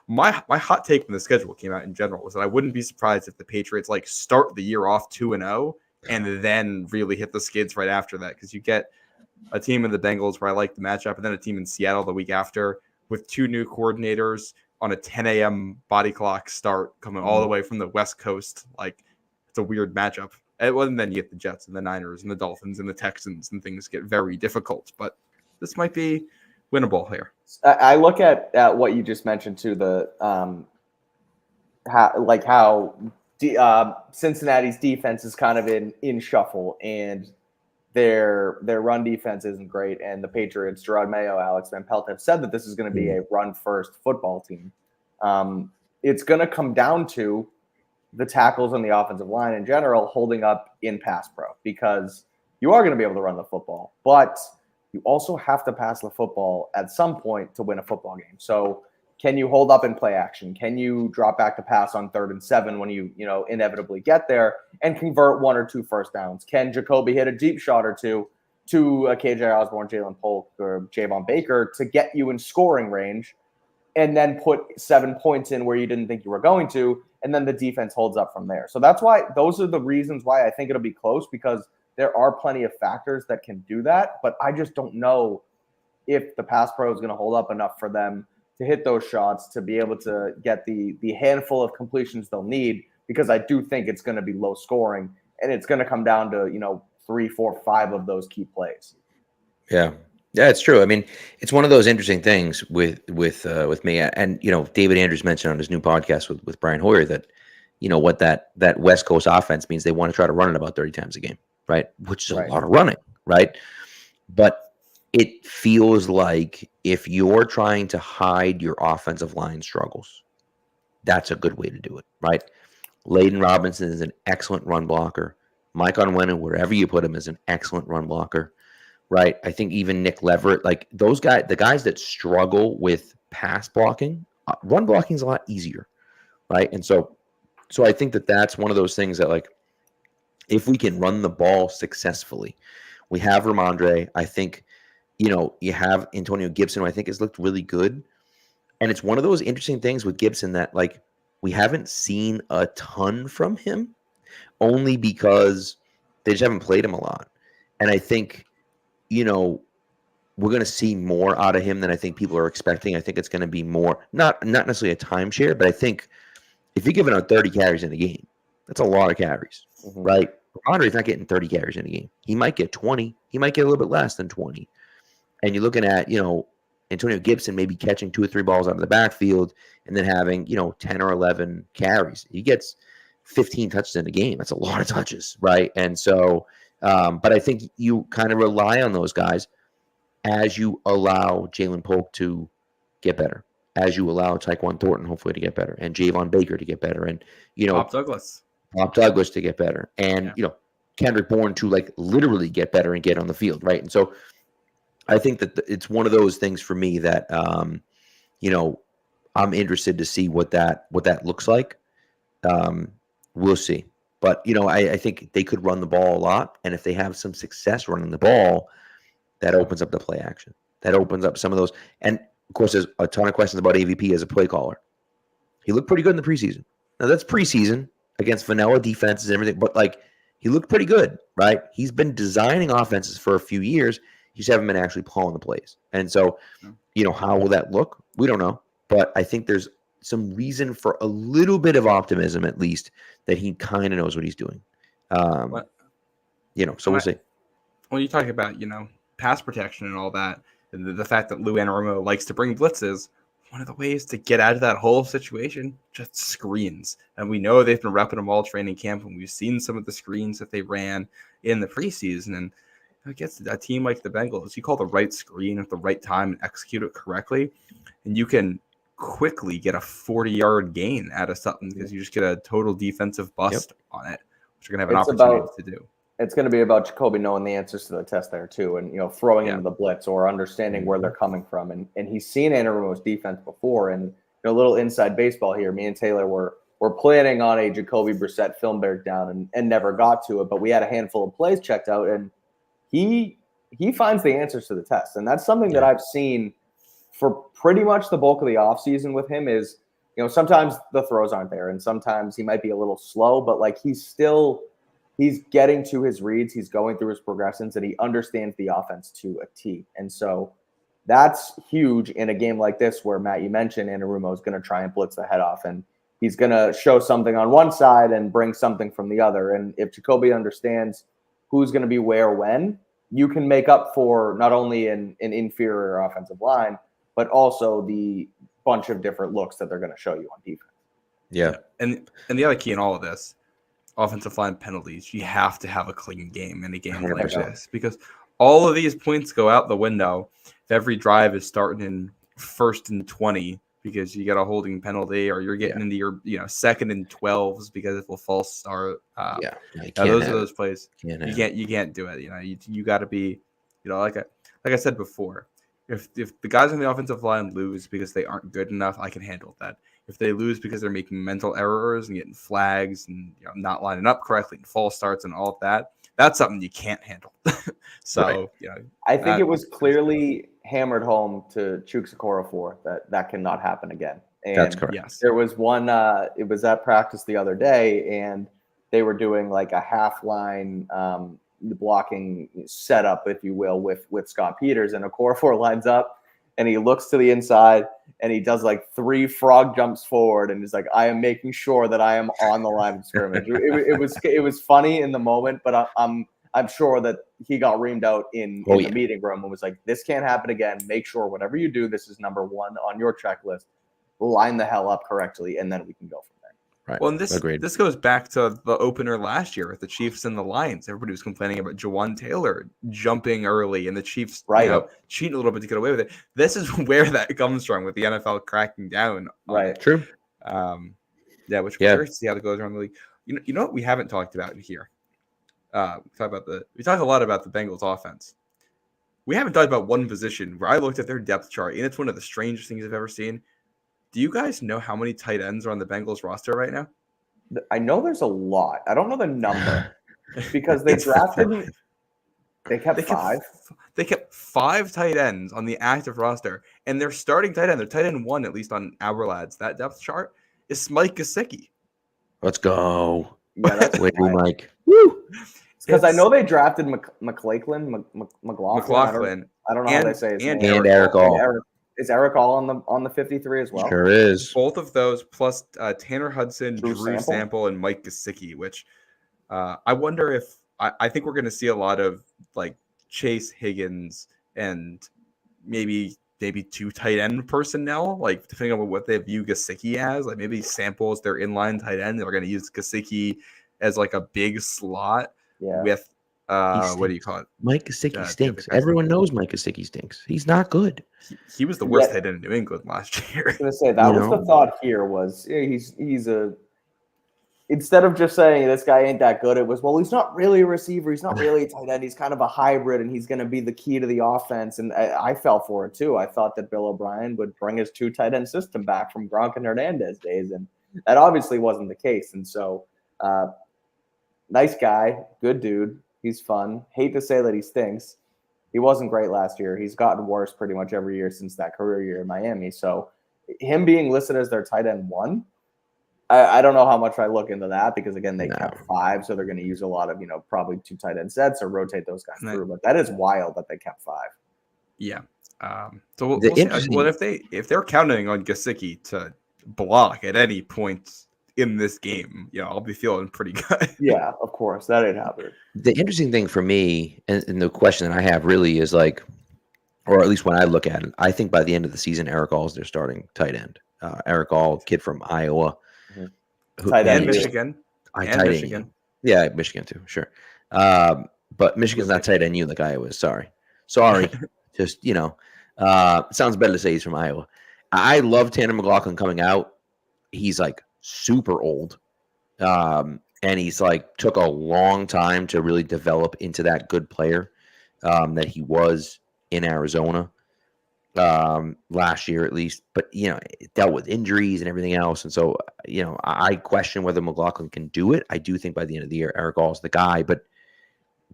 My hot take when the schedule came out in general was that I wouldn't be surprised if the Patriots start the year off 2-0 and then really hit the skids right after that, because you get a team in the Bengals where I like the matchup, and then a team in Seattle the week after with two new coordinators on a 10 a.m. body clock start coming all the way from the West Coast. It's a weird matchup. And then you get the Jets and the Niners and the Dolphins and the Texans, and things get very difficult. But this might be winnable here. I look at what you just mentioned too, the how Cincinnati's defense is kind of in shuffle, and their run defense isn't great, and the Patriots, Gerard Mayo, Alex Van Pelt, have said that this is going to be a run-first football team. It's going to come down to the tackles on the offensive line in general holding up in pass pro, because you are going to be able to run the football, but you also have to pass the football at some point to win a football game. So can you hold up in play action? Can you drop back to pass on 3rd and 7 when you inevitably get there and convert 1 or 2 first downs? Can Jacoby hit a deep shot or two to KJ Osborne, Jalen Polk, or Javon Baker to get you in scoring range and then put 7 points in where you didn't think you were going to, and then the defense holds up from there. So that's why those are the reasons why I think it'll be close, because there are plenty of factors that can do that. But I just don't know if the pass pro is going to hold up enough for them to hit those shots, to be able to get the handful of completions they'll need, because I do think it's going to be low scoring, and it's going to come down to, 3, 4, 5 of those key plays. Yeah. Yeah, it's true. I mean, it's one of those interesting things with me, and David Andrews mentioned on his new podcast with Brian Hoyer that what that West Coast offense means. They want to try to run it about 30 times a game, right? Which is a lot of running, right? But it feels like if you're trying to hide your offensive line struggles, that's a good way to do it, right? Layden Robinson is an excellent run blocker. Mike Onwenu, wherever you put him, is an excellent run blocker. Right. I think even Nick Leverett, like those guys, the guys that struggle with pass blocking, run blocking is a lot easier. Right. And so I think that's one of those things that, like, if we can run the ball successfully, we have Ramondre. I think, you have Antonio Gibson, who I think has looked really good. And it's one of those interesting things with Gibson that, like, we haven't seen a ton from him only because they just haven't played him a lot. And I think, we're going to see more out of him than I think people are expecting. I think it's going to be more, not necessarily a timeshare, but I think if you're giving out 30 carries in a game, that's a lot of carries, right? Andre's not getting 30 carries in a game. He might get 20. He might get a little bit less than 20. And you're looking at, Antonio Gibson maybe catching 2 or 3 balls out of the backfield and then having, 10 or 11 carries. He gets 15 touches in a game. That's a lot of touches, right? And so, but I think you kind of rely on those guys as you allow Jalen Polk to get better, as you allow Tyquan Thornton hopefully to get better, and Javon Baker to get better, and Pop Douglas to get better, and Kendrick Bourne to, like, literally get better and get on the field, right? And so I think that it's one of those things for me that I'm interested to see what that looks like. We'll see. But, I think they could run the ball a lot. And if they have some success running the ball, that opens up the play action. That opens up some of those. And, of course, there's a ton of questions about AVP as a play caller. He looked pretty good in the preseason. Now, that's preseason against vanilla defenses and everything. But, like, he looked pretty good, right? He's been designing offenses for a few years. He just haven't been actually calling the plays. And so, how will that look? We don't know. But I think there's some reason for a little bit of optimism, at least, that he kind of knows what he's doing. So we'll see. When you talk about, pass protection and all that, and the fact that Lou Anarumo likes to bring blitzes, one of the ways to get out of that whole situation, just screens. And we know they've been repping them all training camp, and we've seen some of the screens that they ran in the preseason. And I guess a team like the Bengals, you call the right screen at the right time and execute it correctly, and you can quickly get a 40-yard gain out of something because you just get a total defensive bust on it, which you're going to have an opportunity to do. It's going to be about Jacoby knowing the answers to the test there too, and throwing into the blitz or understanding where they're coming from. And he's seen Anarumo's defense before. And a little inside baseball here. Me and Taylor were planning on a Jacoby Brissett film breakdown and never got to it, but we had a handful of plays checked out, and he finds the answers to the test. And that's something that I've seen for pretty much the bulk of the offseason with him is, sometimes the throws aren't there and sometimes he might be a little slow, but, like, he's getting to his reads. He's going through his progressions and he understands the offense to a T. And so that's huge in a game like this where, Matt, you mentioned Anarumo is going to try and blitz the head off, and he's going to show something on one side and bring something from the other. And if Jacoby understands who's going to be where when, you can make up for not only an inferior offensive line, but also the bunch of different looks that they're going to show you on defense. Yeah. And the other key in all of this, offensive line penalties, you have to have a clean game in a game like this, because all of these points go out the window if every drive is starting in 1st and 20 because you got a holding penalty, or you're getting into your 2nd and 12s because of a false start. Those are those plays. You can't do it. You got to be, like I said before, if the guys on the offensive line lose because they aren't good enough, I can handle that. If they lose because they're making mental errors and getting flags and not lining up correctly and false starts and all of that, that's something you can't handle. So, I think it was clearly hammered home to Chooks Okorafor that cannot happen again. And that's correct. Yes. There was one, it was at practice the other day, and they were doing like a half line blocking setup, if you will, with Scott Peters, and Okorafor lines up and he looks to the inside and he does like 3 frog jumps forward and he's like, I am making sure that I am on the line of scrimmage. It was funny in the moment, but I'm sure that he got reamed out in the meeting room and was like, this can't happen again. Make sure whatever you do, this is number 1 on your checklist. Line the hell up correctly, and then we can go from there. Right. Well, and this goes back to the opener last year with the Chiefs and the Lions. Everybody was complaining about Jawan Taylor jumping early and the Chiefs cheating a little bit to get away with it. This is where that comes from, with the NFL cracking down. Right. True. Which we're curious to see how it goes around the league. You know what we haven't talked about here? We talk a lot about the Bengals offense. We haven't talked about one position where I looked at their depth chart, and it's one of the strangest things I've ever seen. Do you guys know how many tight ends are on the Bengals roster right now? I know there's a lot. I don't know the number because they drafted. They kept 5. They kept 5 tight ends on the active roster, and their starting tight end, their tight end 1, at least on our lads, that depth chart, is Mike Gesicki. Let's go. Yeah, that's Mike. Woo! Because I know they drafted McLaughlin. I don't know how they say his name. And Eric All. Is Eric All on the 53 as well? Sure is. Both of those, plus Tanner Hudson, Drew Sample, and Mike Gesicki, which I wonder if I think we're going to see a lot of like Chase Higgins and maybe 2 tight end personnel, like depending on what they view Gesicki as. Like maybe Sample is their inline tight end. They're going to use Gesicki as like a big slot with what do you call it? Mike Gesicki stinks. Everyone knows Mike Gesicki stinks. He's not good. He was the worst tight end in New England last year. I was going to say that was the thought here was he's a. Instead of just saying this guy ain't that good, it was, well, he's not really a receiver. He's not really a tight end. He's kind of a hybrid, and he's going to be the key to the offense. And I fell for it, too. I thought that Bill O'Brien would bring his 2 tight end system back from Gronk and Hernandez days, and that obviously wasn't the case. And so, nice guy, good dude. He's fun. Hate to say that he stinks. He wasn't great last year. He's gotten worse pretty much every year since that career year in Miami. So him being listed as their tight end 1, I don't know how much I look into that because, again, they kept 5, so they're going to use a lot of, probably 2 tight end sets or rotate those guys through. But that is wild that they kept 5. Yeah. So we'll see. Well, if they're counting on Gesicki to block at any point in this game, I'll be feeling pretty good. Yeah, of course. That ain't happening. The interesting thing for me, and the question that I have really is like, or at least when I look at it, I think by the end of the season, Eric All is their starting tight end. Eric All, kid from Iowa. Tight end. Michigan. Michigan. Yeah, Michigan too, sure. But Michigan's not tight end you like Iowa is. Sorry. Just, it sounds better to say he's from Iowa. I love Tanner McLaughlin coming out. He's like super old. And he's like took a long time to really develop into that good player that he was in Arizona last year at least. But, it dealt with injuries and everything else. And so, I question whether McLaughlin can do it. I do think by the end of the year, Eric All's the guy. But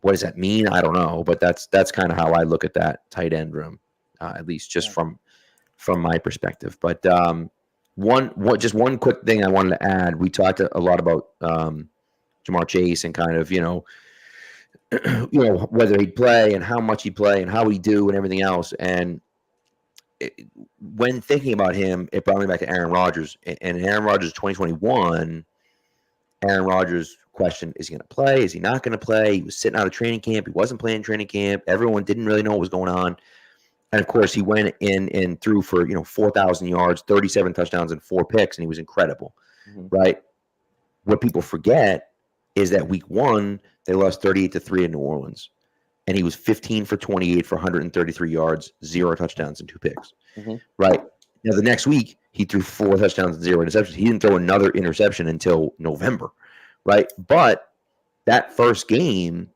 what does that mean? I don't know. But that's kind of how I look at that tight end room, at least just from my perspective. But just one quick thing I wanted to add. We talked a lot about Ja'Marr Chase and kind of, whether he'd play and how much he'd play and how he'd do and everything else. And when thinking about him, it brought me back to Aaron Rodgers. And Aaron Rodgers 2021, Aaron Rodgers question, is he going to play? Is he not going to play? He was sitting out of training camp. He wasn't playing training camp. Everyone didn't really know what was going on. And, of course, he went in and threw for, 4,000 yards, 37 touchdowns, and 4 picks, and he was incredible, right? What people forget is that week 1, they lost 38-3 in New Orleans. And he was 15 for 28 for 133 yards, 0 touchdowns, and 2 picks, right? Now, the next week, he threw 4 touchdowns and 0 interceptions. He didn't throw another interception until November, right? But that first game,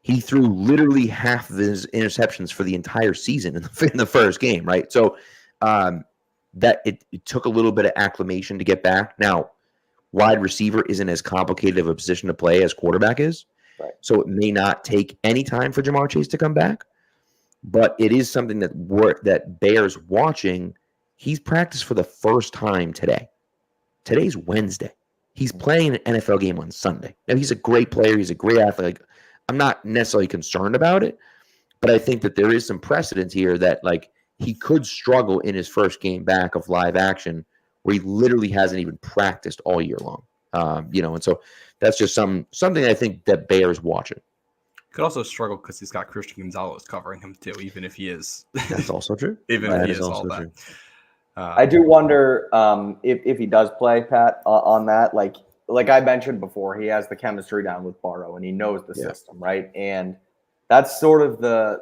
he threw literally half of his interceptions for the entire season in the first game, right? So that it took a little bit of acclimation to get back. Now, wide receiver isn't as complicated of a position to play as quarterback is. Right. So it may not take any time for Ja'Marr Chase to come back. but it is something that bears watching. He's practiced for the first time today. Today's Wednesday. He's playing an NFL game on Sunday. Now, he's a great player. He's a great athlete. Like, I'm not necessarily concerned about it, but I think that there is some precedence here that like he could struggle in his first game back of live action where he literally hasn't even practiced all year long. And so that's just something I think that bears watching. Could also struggle because he's got Christian Gonzalez covering him too, even if he is. That's also true. Even if he is all that. True. I do wonder if he does play, Pat, on that. Like I mentioned before, he has the chemistry down with Barrow, and he knows the system, right? And that's sort of the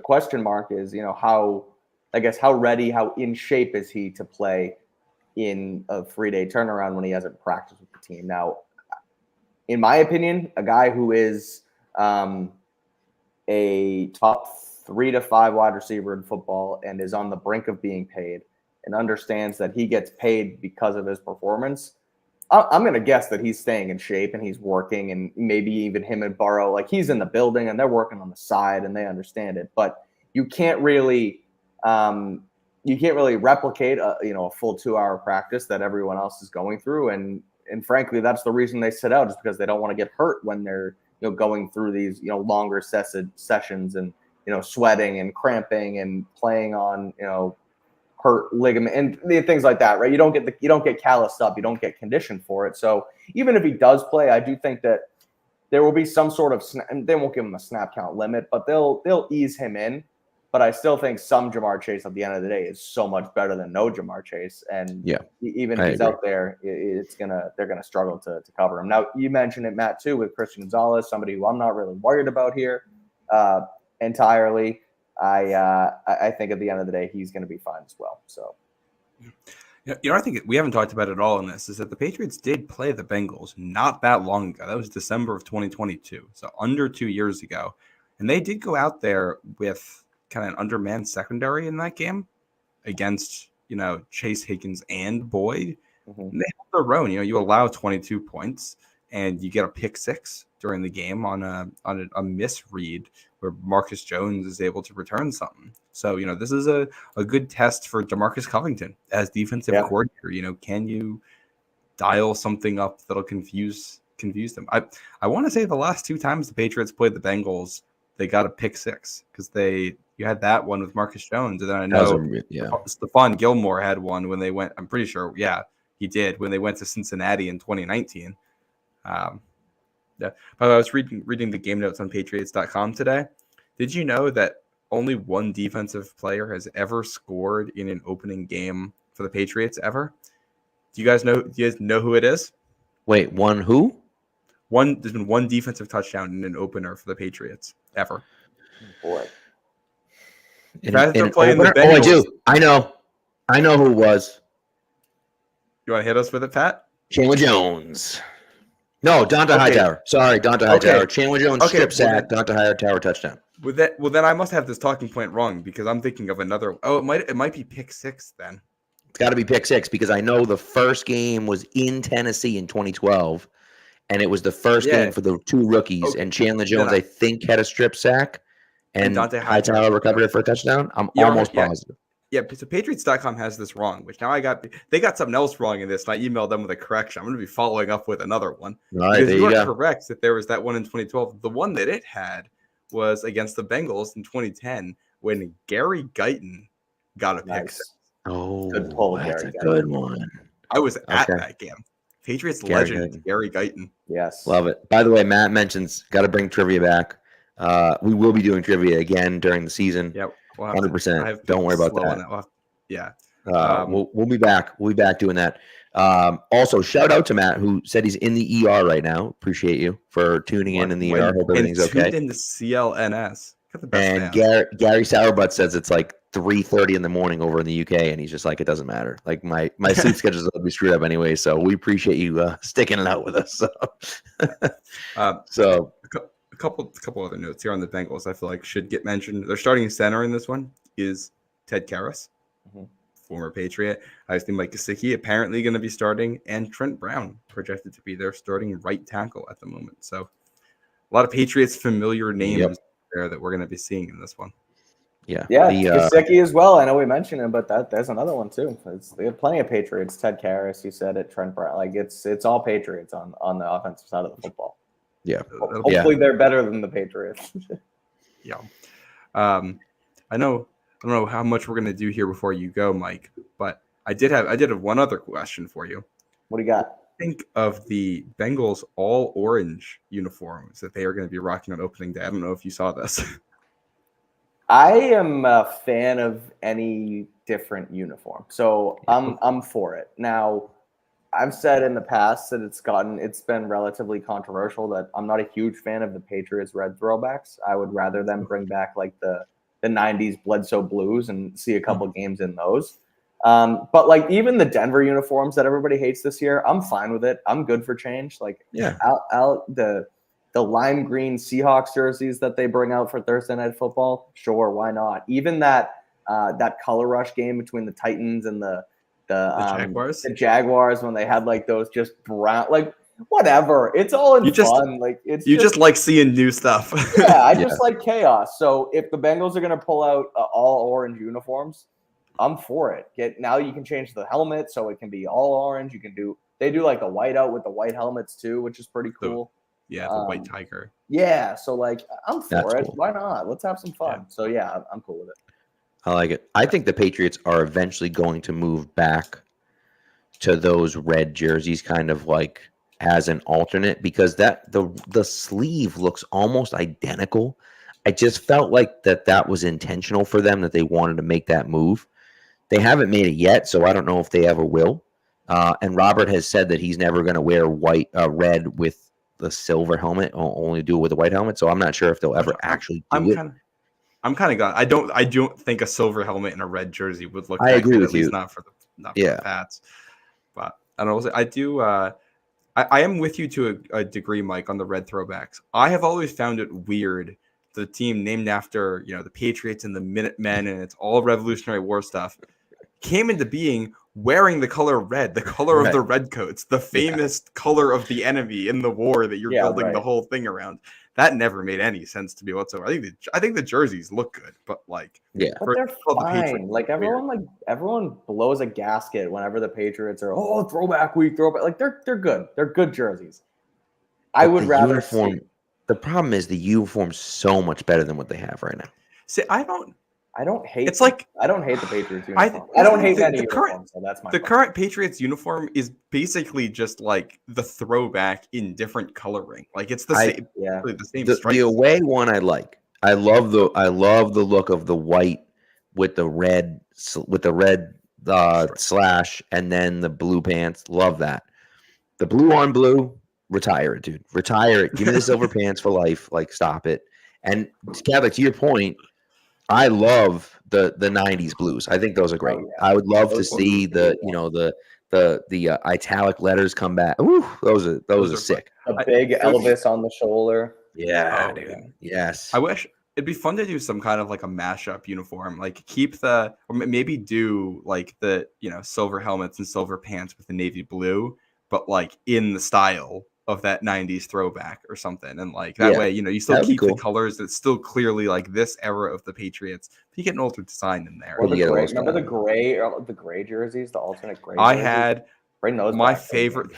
question mark is, how ready, how in shape is he to play in a 3-day turnaround when he hasn't practiced with the team? Now, in my opinion, a guy who is a top 3 to 5 wide receiver in football and is on the brink of being paid and understands that he gets paid because of his performance, I'm going to guess that he's staying in shape and he's working, and maybe even him and Barrow, like he's in the building and they're working on the side and they understand it. But you can't really replicate a full 2-hour practice that everyone else is going through. And frankly, that's the reason they sit out, is because they don't want to get hurt when they're going through these longer sessions and sweating and cramping and playing on hurt ligament and things like that, right? You don't get calloused up, you don't get conditioned for it. So even if he does play, I do think that there will be some sort of they won't give him a snap count limit, but they'll ease him in. But I still think some Jamar Chase at the end of the day is so much better than no Jamar Chase. And even if he's out there, they're gonna struggle to cover him. Now, you mentioned it, Matt, too, with Christian Gonzalez, somebody who I'm not really worried about here entirely. I think at the end of the day, he's going to be fine as well. So, I think we haven't talked about it all in this, is that the Patriots did play the Bengals not that long ago. That was December of 2022, so under 2 years ago. And they did go out there with kind of an undermanned secondary in that game against, Chase, Higgins, and Boyd. Mm-hmm. They held their own. You allow 22 points and you get a pick six during the game on a misread where Marcus Jones is able to return something. So, this is a good test for DeMarcus Covington as defensive coordinator. Can you dial something up that'll confuse them? I want to say the last 2 times the Patriots played the Bengals, they got a pick six because you had that one with Marcus Jones. And then I know Stephon Gilmore had one when they went, I'm pretty sure, he did, when they went to Cincinnati in 2019. But I was reading the game notes on Patriots.com today. Did you know that only one defensive player has ever scored in an opening game for the Patriots ever? Do you guys know who it is? Wait, one who? There's been one defensive touchdown in an opener for the Patriots ever. Boy. Playing the Bengals. Oh, I do. I know who it was. You want to hit us with it, Pat? Chandler Jones. No, Donta Hightower. Sorry, Donta Hightower. Chandler Jones strip sack, Donta Hightower touchdown. Well, then I must have this talking point wrong because I'm thinking of another. Oh, it might be pick six then. It's got to be pick six because I know the first game was in Tennessee in 2012, and it was the first game for the 2 rookies. Okay. And Chandler Jones, I think, had a strip sack, and Hightower recovered it for a touchdown. I'm almost positive. Yeah, so Patriots.com has this wrong, which now they got something else wrong in this, and I emailed them with a correction. I'm going to be following up with another one. All right, there you go. Correct that there was that one in 2012. The one that it had was against the Bengals in 2010 when Gary Guyton got a pick. Oh, good pull, that's Gary a good one. I was at that game. Patriots legend Gary Guyton. Yes. Love it. By the way, Matt mentions got to bring trivia back. We will be doing trivia again during the season. Yep. 100%. Don't worry about that. Yeah. We'll be back. We'll be back doing that. Also, shout out to Matt, who said he's in the ER right now. Appreciate you for tuning in the ER. Hope everything's okay. In the CLNS. And Gary Sourbutt says it's like 3:30 in the morning over in the UK, and he's just like, it doesn't matter. Like my sleep schedules will be screwed up anyway. So we appreciate you sticking it out with us. So. A couple other notes here on the Bengals I feel like should get mentioned. Their starting center in this one is Ted Karras, former Patriot. I think Mike Gesicki apparently going to be starting, and Trent Brown projected to be their starting right tackle at the moment. So a lot of Patriots familiar names there that we're going to be seeing in this one. Yeah. Gesicki as well. I know we mentioned him, but there's another one too. They have plenty of Patriots. Ted Karras, you said it. Trent Brown. Like it's all Patriots on the offensive side of the football. Yeah. Hopefully they're better than the Patriots. Yeah. I don't know how much we're gonna do here before you go, Mike, but I did have one other question for you. What do you got? Think of the Bengals all orange uniforms that they are going to be rocking on opening day. I don't know if you saw this. I am a fan of any different uniform, so I'm for it. Now, I've said in the past that it's been relatively controversial that I'm not a huge fan of the Patriots red throwbacks. I would rather them bring back like the 90s Bledsoe blues and see a couple games in those. But like even the Denver uniforms that everybody hates this year, I'm fine with it. I'm good for change. Like the lime green Seahawks jerseys that they bring out for Thursday Night Football, sure, why not? Even that color rush game between the Titans and the Jaguars when they had like those just brown, like whatever. It's all in fun. Like you just like seeing new stuff. Yeah, I just like chaos. So if the Bengals are gonna pull out all orange uniforms, I'm for it. Now you can change the helmet so it can be all orange. They do like the white out with the white helmets too, which is pretty cool. The white tiger. Yeah, so like I'm for it. Cool. Why not? Let's have some fun. Yeah. So yeah, I'm cool with it. I like it. I think the Patriots are eventually going to move back to those red jerseys, kind of like as an alternate, because the sleeve looks almost identical. I just felt like that was intentional for them, that they wanted to make that move. They haven't made it yet, so I don't know if they ever will. And Robert has said that he's never going to wear red with the silver helmet, only do it with the white helmet. So I'm not sure if they'll ever actually do it. I'm kind of gone. I don't think a silver helmet and a red jersey would look. I agree with you. Not for the Pats. But I don't know. I do. I am with you to a degree, Mike, on the red throwbacks. I have always found it weird. The team named after the Patriots and the Minutemen, and it's all Revolutionary War stuff, came into being wearing the color red, the color of the redcoats, the famous color of the enemy in the war that you're building the whole thing around. That never made any sense to me whatsoever. I think the jerseys look good, but but they're fine. Like everyone blows a gasket whenever the Patriots are throwback week, throwback. Like they're good. They're good jerseys. I would rather see. The problem is the uniform's so much better than what they have right now. See, I don't hate. It's like I don't hate the Patriots uniform. I don't hate any uniform. So that's my. The current Patriots uniform is basically just like the throwback in different coloring. Like it's the same. Yeah. The same. The away one I like. I love the look of the white with the red slash and then the blue pants. Love that. The blue on blue. Retire it, dude. Retire it. Give me the silver pants for life. Like, stop it. And Kadlick, to your point, I love the 90s blues. I think those are great. I would love to see the italic letters come back. Ooh, those are sick. A big Elvis on the shoulder. Yeah, dude. Yes. I wish it'd be fun to do some kind of like a mashup uniform. Like or maybe do like the silver helmets and silver pants with the navy blue, but like in the style of that 90s throwback or something, and like that way you still keep the colors that's still clearly like this era of the Patriots, but you get an older design in there. Remember the gray jerseys, the alternate gray jerseys? I had my favorite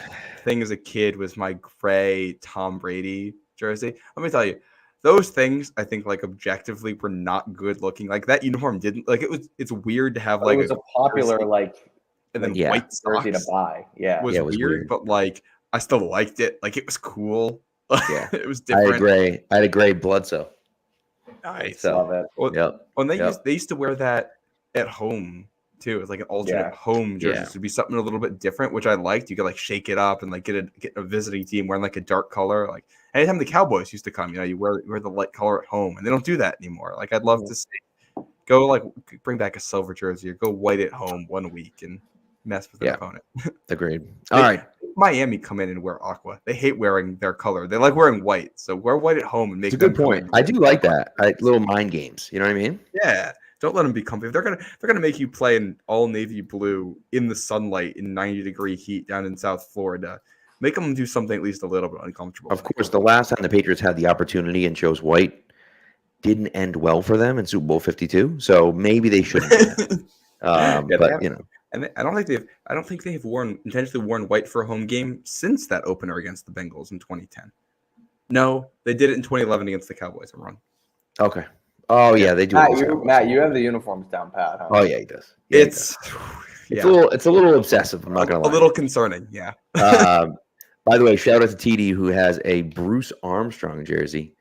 thing as a kid was my gray Tom Brady jersey. Let me tell you, those things I think like objectively were not good looking. Like that uniform didn't like it's weird to have like it was a popular jersey, like and then white socks jersey to buy. It was weird, but like I still liked it. Like it was cool. Yeah, it was different. I had a gray Bledsoe. Nice. Love it. When they used to wear that at home too. It's like an alternate home jersey to be something a little bit different, which I liked. You could like shake it up and like get a visiting team wearing like a dark color. Like anytime the Cowboys used to come, you wear the light color at home, and they don't do that anymore. Like I'd love to see go like bring back a silver jersey or go white at home 1 week and mess with their opponent. Agreed. All right. Miami come in and wear aqua. They hate wearing their color. They like wearing white. So wear white at home and make. It's a good point. I do like that. Little mind games. You know what I mean? Yeah. Don't let them be comfy. If they're gonna make you play in all navy blue in the sunlight in 90-degree heat down in South Florida, make them do something at least a little bit uncomfortable. Of course, the last time the Patriots had the opportunity and chose white, didn't end well for them in Super Bowl 52. So maybe they shouldn't do that. But, you know. And I don't think they've intentionally worn white for a home game since that opener against the Bengals in 2010. No, they did it in 2011 against the Cowboys. I'm wrong. Okay. Oh yeah, they do. Matt, you have the uniforms down pat, huh? Oh yeah, he does. Yeah, it's a little obsessive. I'm not gonna lie. A little concerning. Yeah. By the way, shout out to TD who has a Bruce Armstrong jersey,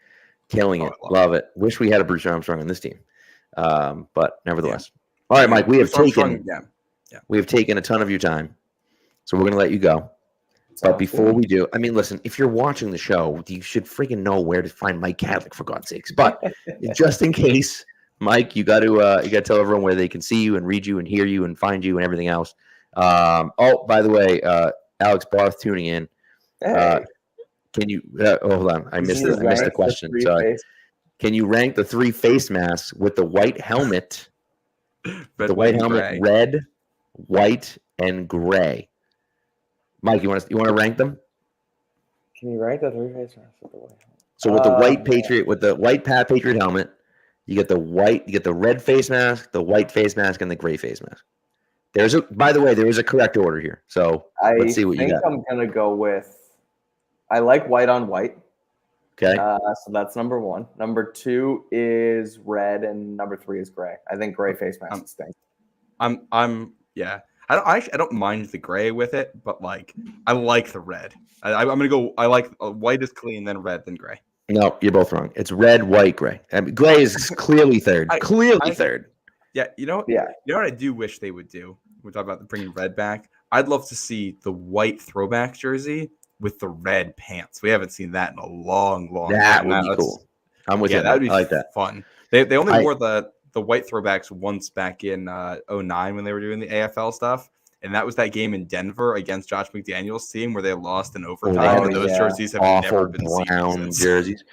killing it. Love it. Wish we had a Bruce Armstrong on this team, but nevertheless. Yeah. All right, Mike. We have taken a ton of your time, so we're gonna let you go. But before we do, I mean, listen, if you're watching the show, you should freaking know where to find Mike Kadlick, for God's sakes. But just in case, Mike, you got to tell everyone where they can see you and read you and hear you and find you and everything else. By the way, Alex Barth tuning in. Can you hold on? I missed the question. Sorry. Can you rank the 3 face masks with the white helmet? Red, white, and gray. Mike, you want to rank them? Can you rank the 3 face masks with the white helmet? So with the white Patriot, with the white Patriot helmet, you get the red face mask, the white face mask, and the gray face mask. By the way, there is a correct order here. So let's see what you got. I think I'm gonna go with. I like white on white. Okay. So that's number 1. Number 2 is red, and number 3 is gray. I think gray face masks stink. Yeah. I don't mind the gray with it, but like I like the red. I'm gonna go. I like white is clean, then red, then gray. No, you're both wrong. It's red, white, gray. I mean, gray is clearly third. Third. Yeah, you know. Yeah. You know what I do wish they would do? We talk about bringing red back. I'd love to see the white throwback jersey with the red pants. We haven't seen that in a long time. That would be cool. I'm with you. That would be like that. Fun. They only wore the white throwbacks once back in 2009 when they were doing the AFL stuff. And that was that game in Denver against Josh McDaniels' team where they lost in overtime. And those jerseys have never been seen. Jerseys.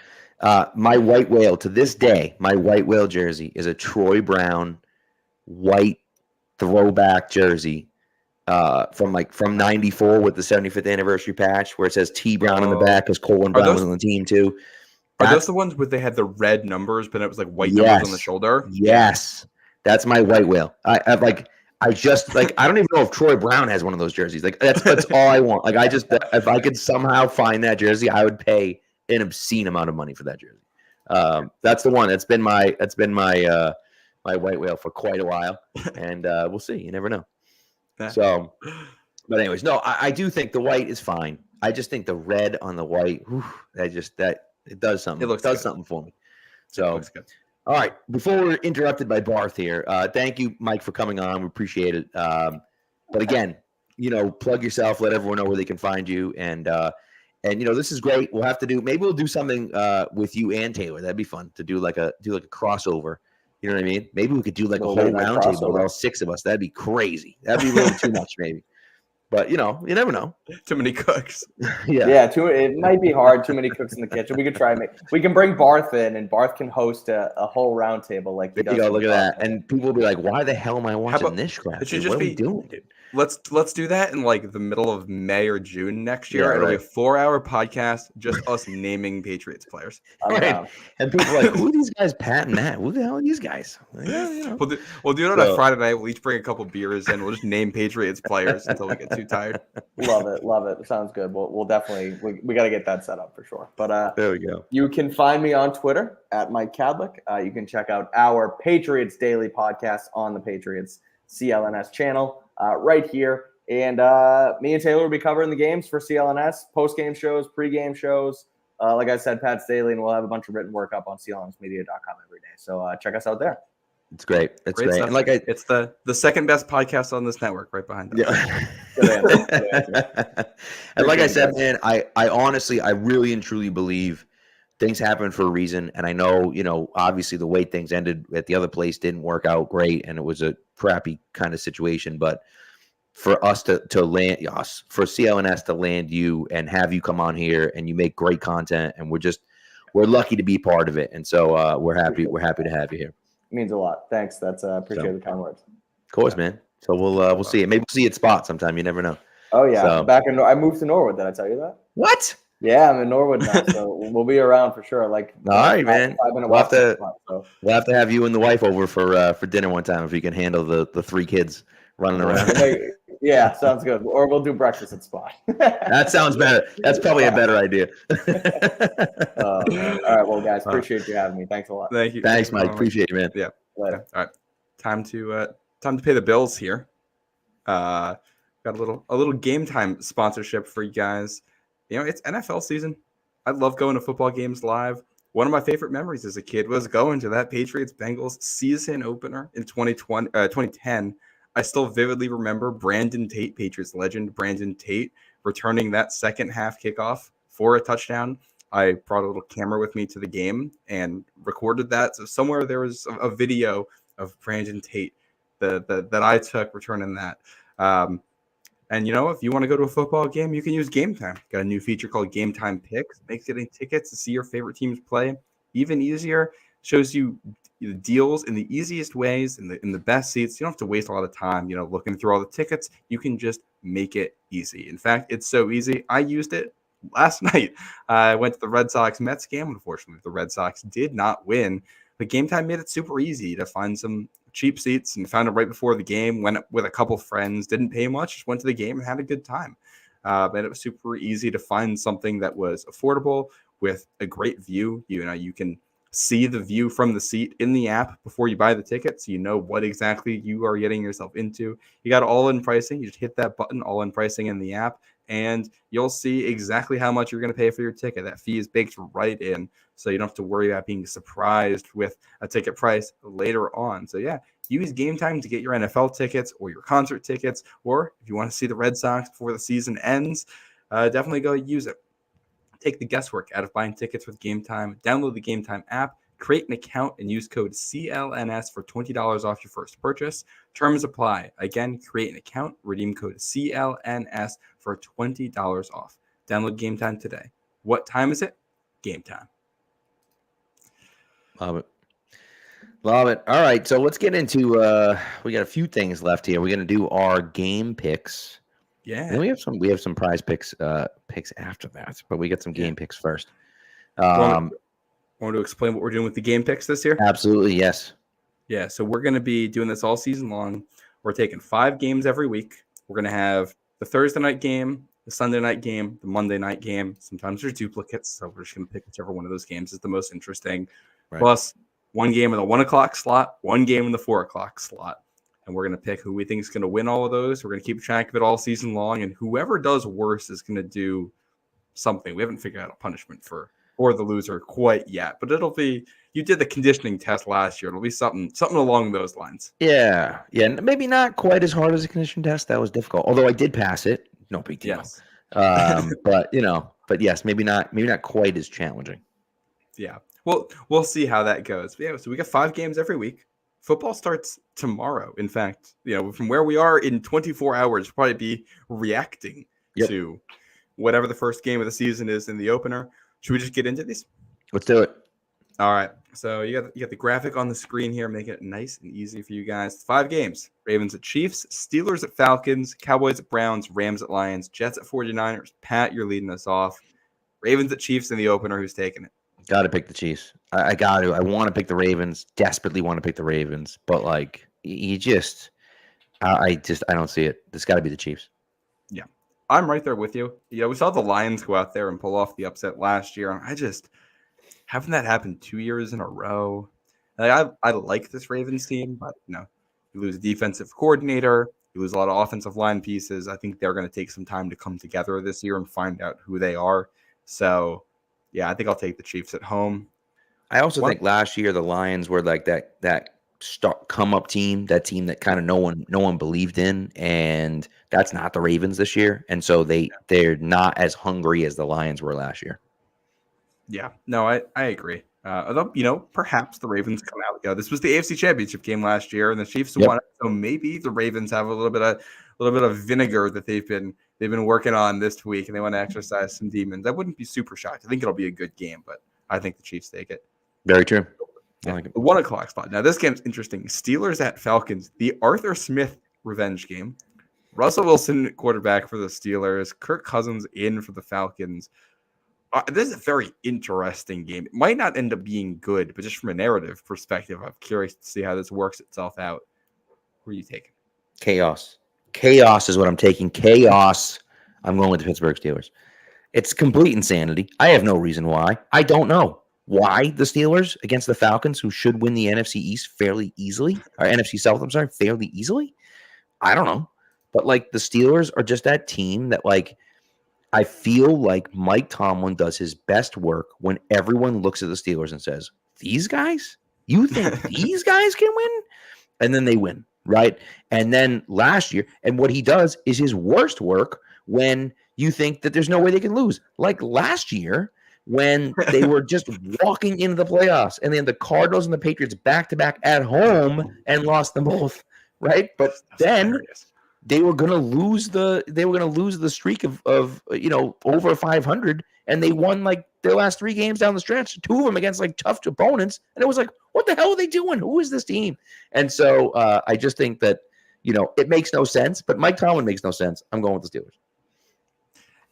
My white whale, to this day, my white whale jersey is a Troy Brown white throwback jersey from 94 with the 75th anniversary patch where it says T Brown in the back because Colin Brown was on the team too. Are those the ones where they had the red numbers, but it was like white numbers on the shoulder? Yes. That's my white whale. I don't even know if Troy Brown has one of those jerseys. Like that's all I want. Like if I could somehow find that jersey, I would pay an obscene amount of money for that jersey. That's the one. That's been my my white whale for quite a while, and we'll see. You never know. So, but anyways, no, I do think the white is fine. I just think the red on the white, it does something. It does something for me. So. It looks good. All right. Before we're interrupted by Barth here, thank you, Mike, for coming on. We appreciate it. But again, plug yourself. Let everyone know where they can find you. And this is great. We'll have to maybe we'll do something with you and Tayler. That'd be fun to do like a crossover. You know what I mean? Maybe we could do like a whole round table with all 6 of us. That'd be crazy. That'd be a little too much, maybe. But, you never know. Too many cooks. Yeah. It might be hard. Too many cooks in the kitchen. We could try we can bring Barth in, and Barth can host a whole round table like he does. Look at that. And people will be like, why the hell am I watching this crap? It should just be doing, dude. Let's do that in like the middle of May or June next year. It'll be a 4-hour podcast, just us naming Patriots players. Right. And people are like, who are these guys, Pat and Matt? Who the hell are these guys? We'll do it on a Friday night. We'll each bring a couple beers and we'll just name Patriots players until we get too tired. Love it. Sounds good. We'll definitely we got to get that set up for sure. But there we go. You can find me on Twitter at Mike Kadlick. You can check out our Patriots Daily podcast on the Patriots CLNS channel right here. And me and Tayler will be covering the games for CLNS, post-game shows, pre-game shows. Like I said, Pat's Daily, and we'll have a bunch of written work up on clnsmedia.com every day. So check us out there. It's great. It's great. And it's the second best podcast on this network, right behind us. Yeah. And like I said, man, I honestly, I really and truly believe things happen for a reason. And I know, obviously the way things ended at the other place didn't work out great, and it was a crappy kind of situation. But for us to land us, for CLNS to land you and have you come on here and you make great content, and we're lucky to be part of it. And so we're happy to have you here. It means a lot. Thanks. That's appreciate the kind words. Of course, man. So we'll see it. Maybe we'll see it spot sometime. You never know. Oh yeah. So, I moved to Norwood. Did I tell you that? What? Yeah, I'm in Norwood now, so we'll be around for sure. Like, all right, man. 5-minute We'll have to have you and the wife over for dinner one time if you can handle the 3 kids running around. Yeah, sounds good. Or we'll do breakfast at Spot. That sounds better. That's probably a better idea. All right, well, guys, appreciate you having me. Thanks a lot. Thank you. Thanks, Mike. Appreciate you, man. Yeah. Later. All right. Time to pay the bills here. Got a little game time sponsorship for you guys. It's NFL season. I love going to football games live. One of my favorite memories as a kid was going to that Patriots Bengals season opener in 2010. I still vividly remember Brandon Tate, Patriots legend Brandon Tate, returning that second half kickoff for a touchdown. I brought a little camera with me to the game and recorded that. So somewhere there was a video of Brandon Tate that I took returning that. And if you want to go to a football game, you can use Game Time. Got a new feature called Game Time Picks. Makes getting tickets to see your favorite teams play even easier. Shows you the deals in the easiest ways, in the best seats. You don't have to waste a lot of time, looking through all the tickets. You can just make it easy. In fact, it's so easy. I used it last night. I went to the Red Sox Mets game. Unfortunately, the Red Sox did not win. But Game Time made it super easy to find some cheap seats, and found it right before the game. Went with a couple friends, didn't pay much, just went to the game and had a good time. And it was super easy to find something that was affordable with a great view. You can see the view from the seat in the app before you buy the ticket, so you know what exactly you are getting yourself into. You got all-in pricing. You just hit that button, all-in pricing in the app, and you'll see exactly how much you're going to pay for your ticket. That fee is baked right in, so you don't have to worry about being surprised with a ticket price later on. So yeah, use Game Time to get your NFL tickets or your concert tickets, or if you want to see the Red Sox before the season ends, definitely go use it. Take the guesswork out of buying tickets with Game Time. Download the Game Time app, create an account, and use code CLNS for $20 off your first purchase. Terms apply. Again, create an account, redeem code CLNS for $20 off. Download Game Time today. What time is it? Game time. Love it. All right, so let's get into we got a few things left here. We're going to do our game picks. Yeah. And we have some prize picks after that, but we got some game picks first. Want to explain what we're doing with the game picks this year? Absolutely, yes. Yeah, so we're going to be doing this all season long. We're taking 5 games every week. We're going to have the Thursday night game, the Sunday night game, the Monday night game. Sometimes there's duplicates, so we're just going to pick whichever one of those games is the most interesting. Right. Plus, one game in the 1 o'clock slot, one game in the 4 o'clock slot. And we're going to pick who we think is going to win all of those. We're going to keep track of it all season long, and whoever does worse is going to do something. We haven't figured out a punishment for the loser quite yet, but it'll be, you did the conditioning test last year. It'll be something along those lines. Yeah. Maybe not quite as hard as a conditioning test. That was difficult. Although I did pass it. No big deal. Yes. But yes, maybe not quite as challenging. Yeah. Well, we'll see how that goes. But yeah, so we got 5 games every week. Football starts tomorrow. In fact, from where we are in 24 hours, we'll probably be reacting to whatever the first game of the season is in the opener. Should we just get into these? Let's do it. All right. So you got the graphic on the screen here, making it nice and easy for you guys. 5 games: Ravens at Chiefs, Steelers at Falcons, Cowboys at Browns, Rams at Lions, Jets at 49ers. Pat, you're leading us off. Ravens at Chiefs in the opener. Who's taking it? Got to pick the Chiefs. I got to. I want to pick the Ravens. Desperately want to pick the Ravens, but I don't see it. It's got to be the Chiefs. Yeah, I'm right there with you. We saw the Lions go out there and pull off the upset last year. I just having that happen 2 years in a row. I like this Ravens team, but you lose a defensive coordinator, you lose a lot of offensive line pieces. I think they're going to take some time to come together this year and find out who they are. So. Yeah, I think I'll take the Chiefs at home. I also think last year the Lions were like that come up team, that team that kind of no one believed in, and that's not the Ravens this year. And so they're not as hungry as the Lions were last year. Yeah, no, I agree. Although perhaps the Ravens come out. This was the AFC Championship game last year, and the Chiefs won it. So maybe the Ravens have a little bit of vinegar that they've been working on this week, and they want to exercise some demons. I wouldn't be super shocked. I think it'll be a good game, but I think the Chiefs take it. Very true. I like it. The 1 o'clock spot. Now, this game's interesting. Steelers at Falcons, the Arthur Smith revenge game. Russell Wilson, quarterback for the Steelers. Kirk Cousins in for the Falcons. This is a very interesting game. It might not end up being good, but just from a narrative perspective, I'm curious to see how this works itself out. Who are you taking? Chaos. Chaos is what I'm taking. Chaos. I'm going with the Pittsburgh Steelers. It's complete insanity. I have no reason why. I don't know why the Steelers against the Falcons, who should win the NFC East fairly easily, or NFC South, I'm sorry, fairly easily. I don't know. But, like, the Steelers are just that team that, like, I feel like Mike Tomlin does his best work when everyone looks at the Steelers and says, these guys? You think these guys can win? And then they win, right? And then last year, and what he does is his worst work when you think that there's no way they can lose. Like last year, when they were just walking into the playoffs, and then the Cardinals and the Patriots back-to-back at home and lost them both, right? But then they were going to lose the streak of over 500, and they won like their last 3 games down the stretch, 2 of them against like tough opponents, and it was like, what the hell are they doing? Who is this team? And so I just think that it makes no sense, but Mike Tomlin makes no sense. I'm going with the Steelers.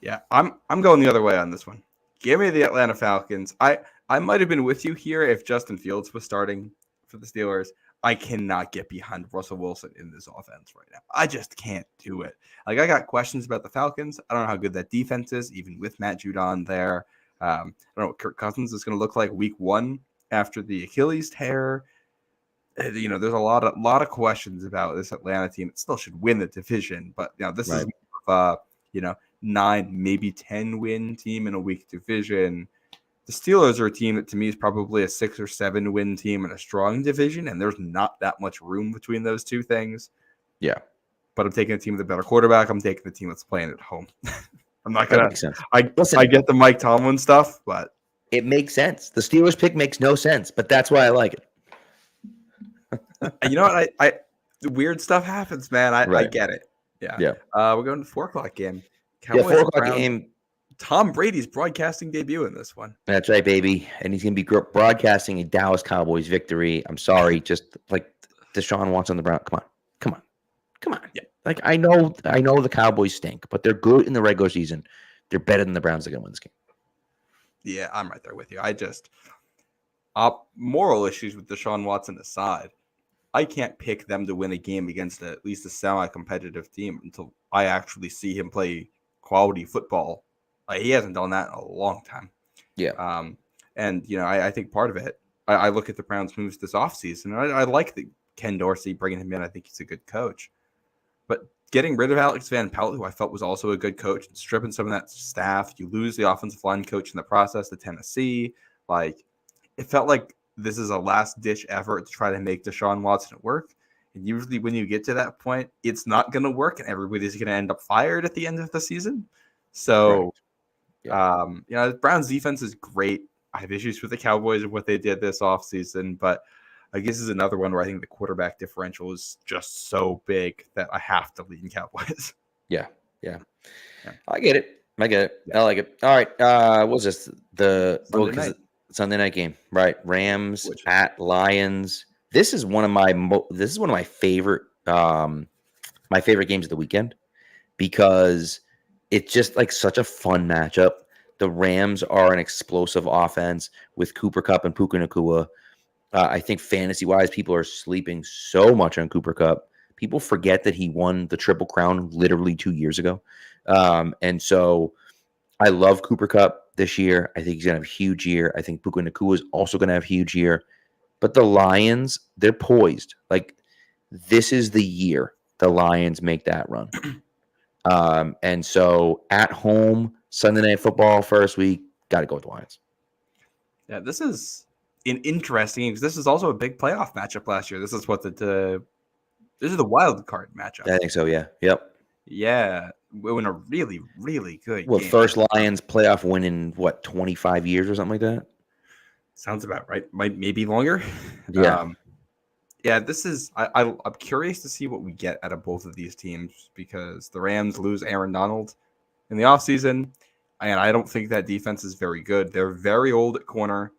Yeah, I'm going the other way on this one. Give me the Atlanta Falcons. I might have been with you here if Justin Fields was starting for the Steelers. I cannot get behind Russell Wilson in this offense right now. I just can't do it. Like, I got questions about the Falcons. I don't know how good that defense is, even with Matt Judon there. I don't know what Kirk Cousins is going to look like week 1 after the Achilles tear. There's a lot of questions about this Atlanta team. It still should win the division, but this is 9, maybe 10 win team in a weak division. The Steelers are a team that to me is probably a 6 or 7 win team in a strong division, and there's not that much room between those two things. Yeah. But I'm taking a team with a better quarterback. I'm taking the team that's playing at home. I'm not That going makes sense. I get the Mike Tomlin stuff, but it makes sense. The Steelers pick makes no sense, but that's why I like it. You know what? The weird stuff happens, man. I get it. Yeah. We're going to the 4 o'clock game. Cowboys 4 o'clock game. Tom Brady's broadcasting debut in this one. That's right, baby. And he's going to be broadcasting a Dallas Cowboys victory. I'm sorry, just like Deshaun Watson on the Browns. Come on. Yeah. Like, I know the Cowboys stink, but they're good in the regular season. They're better than the Browns. They're going to win this game. Yeah, I'm right there with you. I just moral issues with Deshaun Watson aside, I can't pick them to win a game against at least a semi-competitive team until I actually see him play quality football. He hasn't done that in a long time. Yeah. And I think part of it, I look at the Browns' moves this offseason, and I like the Ken Dorsey bringing him in. I think he's a good coach. But getting rid of Alex Van Pelt, who I felt was also a good coach, and stripping some of that staff, you lose the offensive line coach in the process to Tennessee. Like, it felt like this is a last-ditch effort to try to make Deshaun Watson work. And usually when you get to that point, it's not going to work, and everybody's going to end up fired at the end of the season. So, the Browns' defense is great. I have issues with the Cowboys and what they did this offseason, but I guess this is another one where I think the quarterback differential is just so big that I have to lean Cowboys. Yeah. I get it. Yeah. I like it. All right. What's this? Sunday night game, right? Rams at Lions. This is one of my favorite games of the weekend because it's just like such a fun matchup. The Rams are an explosive offense with Cooper Kupp and Puka Nacua. I think fantasy-wise, people are sleeping so much on Cooper Kupp. People forget that he won the Triple Crown literally 2 years ago. And so I love Cooper Kupp this year. I think he's going to have a huge year. I think Puka Nacua is also going to have a huge year. But the Lions, they're poised. Like, this is the year the Lions make that run. And so at home, Sunday Night Football first week, got to go with the Lions. Yeah, this is an interesting game because this is also a big playoff matchup last year. This is what this is the wild card matchup. I think so, yeah. Yep. Yeah. We win a really, really good game. First Lions playoff win in, 25 years or something like that? Sounds about right. Maybe longer. Yeah. This is I'm curious to see what we get out of both of these teams because the Rams lose Aaron Donald in the offseason, and I don't think that defense is very good. They're very old at corner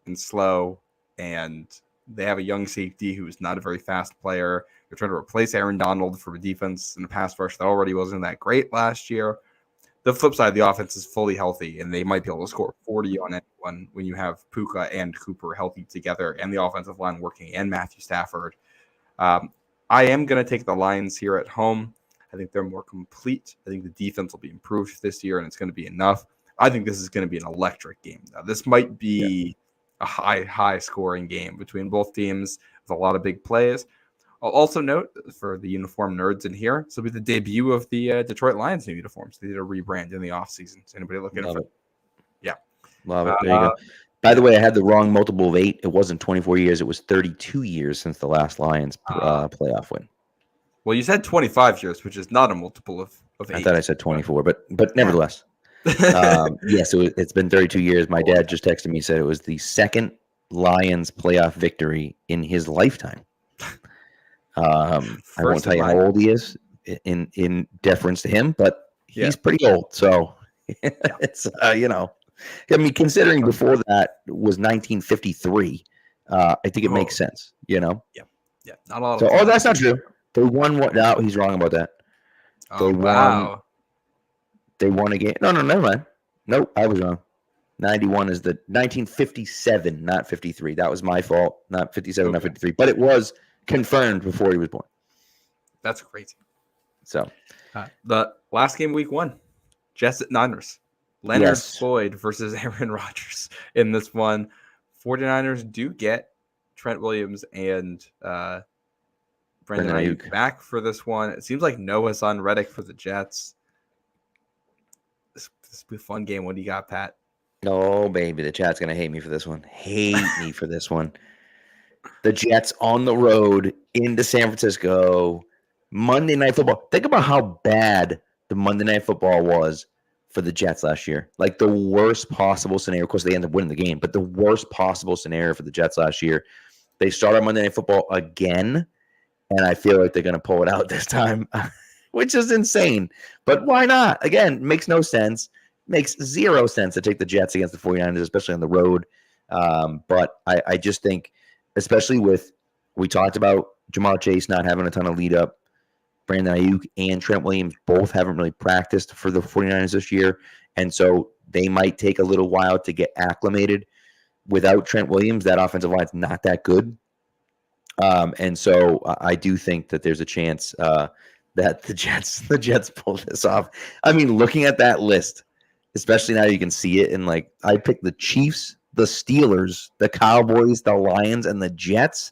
and slow, and they have a young safety who's not a very fast player. They're trying to replace Aaron Donald for a defense in a pass rush that already wasn't that great last year. the flip side, the offense is fully healthy, and they might be able to score 40 on anyone when you have Puka and Cooper healthy together, and the offensive line working, and Matthew Stafford. I am going to take the Lions here at home. I think they're more complete. I think the defense will be improved this year, and it's going to be enough. I think this is going to be an electric game. Now, this might be a high scoring game between both teams with a lot of big plays. I'll also note for the uniform nerds in here, this will be the debut of the Detroit Lions new uniforms. They did a rebrand in the offseason. Is anybody looking for it? Yeah. Love it. There you go. By the way, I had the wrong multiple of 8. It wasn't 24 years. It was 32 years since the last Lions playoff win. Well, you said 25 years, which is not a multiple of 8. I thought I said 24, but nevertheless. So it's been 32 years. My dad just texted me, said it was the second Lions playoff victory in his lifetime. I won't tell you how old he is in deference to him, but he's pretty old. So it's, I mean, considering before that was 1953, I think it makes sense, Yeah. Not a lot. So, that's not true. They won what? No, he's wrong about that. They won a game. No, never mind. Nope, I was wrong. 91 is the 1957, not 53. That was my fault. Not 57, not 53. But it was confirmed before he was born. That's crazy. So the last game, week 1, Jets at Niners. Leonard Floyd versus Aaron Rodgers in this one. 49ers do get Trent Williams and Brandon Ayuk back for this one. It seems like no Hassan Reddick for the Jets. This will be a fun game. What do you got, Pat? Oh, baby. The chat's going to hate me for this one. The Jets on the road into San Francisco. Monday Night Football. Think about how bad the Monday Night Football was for the Jets last year. Like the worst possible scenario. Of course, they ended up winning the game, but the worst possible scenario for the Jets last year. They started Monday Night Football again, and I feel like they're going to pull it out this time, which is insane. But why not? Again, it makes no sense. Makes zero sense to take the Jets against the 49ers, especially on the road. But I just think, especially with, we talked about Jamar Chase not having a ton of lead up. Brandon Ayuk and Trent Williams both haven't really practiced for the 49ers this year. And so they might take a little while to get acclimated. Without Trent Williams, that offensive line is not that good. And so I do think that there's a chance that the Jets pull this off. I mean, looking at that list, especially now you can see it. And like, I picked the Chiefs, the Steelers, the Cowboys, the Lions, and the Jets.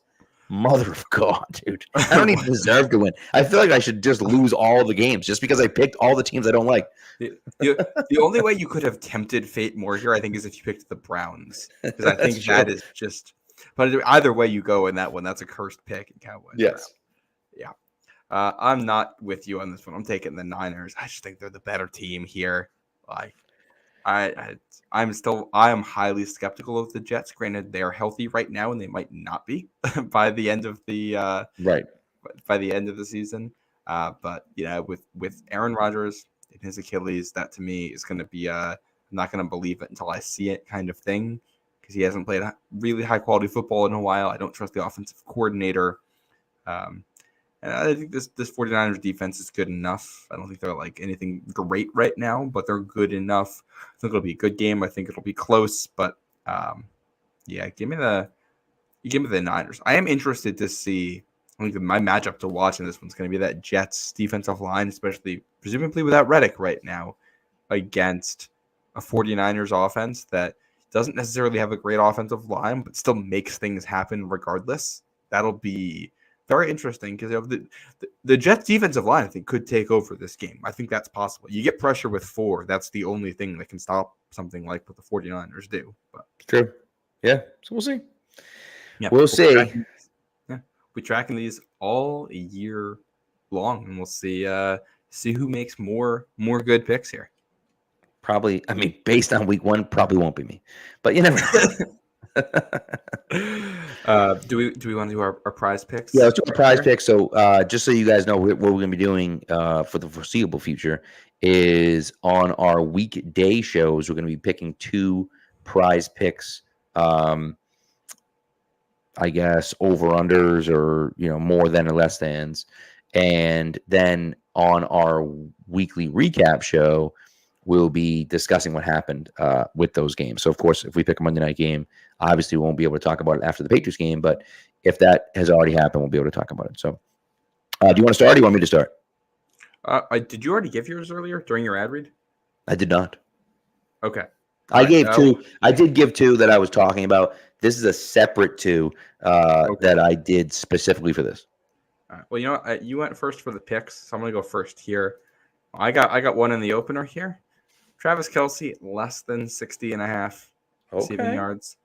Mother of God, dude. I don't even deserve to win. I feel like I should just lose all the games just because I picked all the teams I don't like. The only way you could have tempted fate more here, I think, is if you picked the Browns. Because I think that is just – but either way you go in that one, that's a cursed pick in Cowboys. Yes. Yeah. I'm not with you on this one. I'm taking the Niners. I just think they're the better team here. Like, I am highly skeptical of the Jets. Granted, they are healthy right now, and they might not be by the end of the by the end of the season. But with Aaron Rodgers and his Achilles, that to me is going to be I'm not going to believe it until I see it kind of thing, because he hasn't played really high quality football in a while. I don't trust the offensive coordinator. And I think this 49ers defense is good enough. I don't think they're like anything great right now, but they're good enough. I think it'll be a good game. I think it'll be close, but give me the Niners. I am interested to see. I think my matchup to watch in this one's going to be that Jets defensive line, especially presumably without Reddick right now, against a 49ers offense that doesn't necessarily have a great offensive line, but still makes things happen regardless. That'll be very interesting, because the Jets defensive line, I think, could take over this game. I think that's possible. You get pressure with 4. That's the only thing that can stop something like what the 49ers do. But true. Yeah. So we'll see. Yeah, we'll see. We're tracking these all year long, and we'll see who makes more good picks here. Probably, I mean, based on week 1, probably won't be me. But you never know. Do we want to do our prize picks? Yeah, let's do our prize picks. So just so you guys know, what we're going to be doing for the foreseeable future is on our weekday shows, we're going to be picking 2 prize picks, I guess, over-unders or, more than or less thans. And then on our weekly recap show, we'll be discussing what happened with those games. So, of course, if we pick a Monday night game, obviously we won't be able to talk about it after the Patriots game. But if that has already happened, we'll be able to talk about it. So, do you want to start or do you want me to start? Did you already give yours earlier during your ad read? I did not. Okay. I gave two. I did give two that I was talking about. This is a separate two that I did specifically for this. All right. Well, you know what? You went first for the picks, so I'm going to go first here. I got one in the opener here. Travis Kelce, less than 60.5 receiving yards.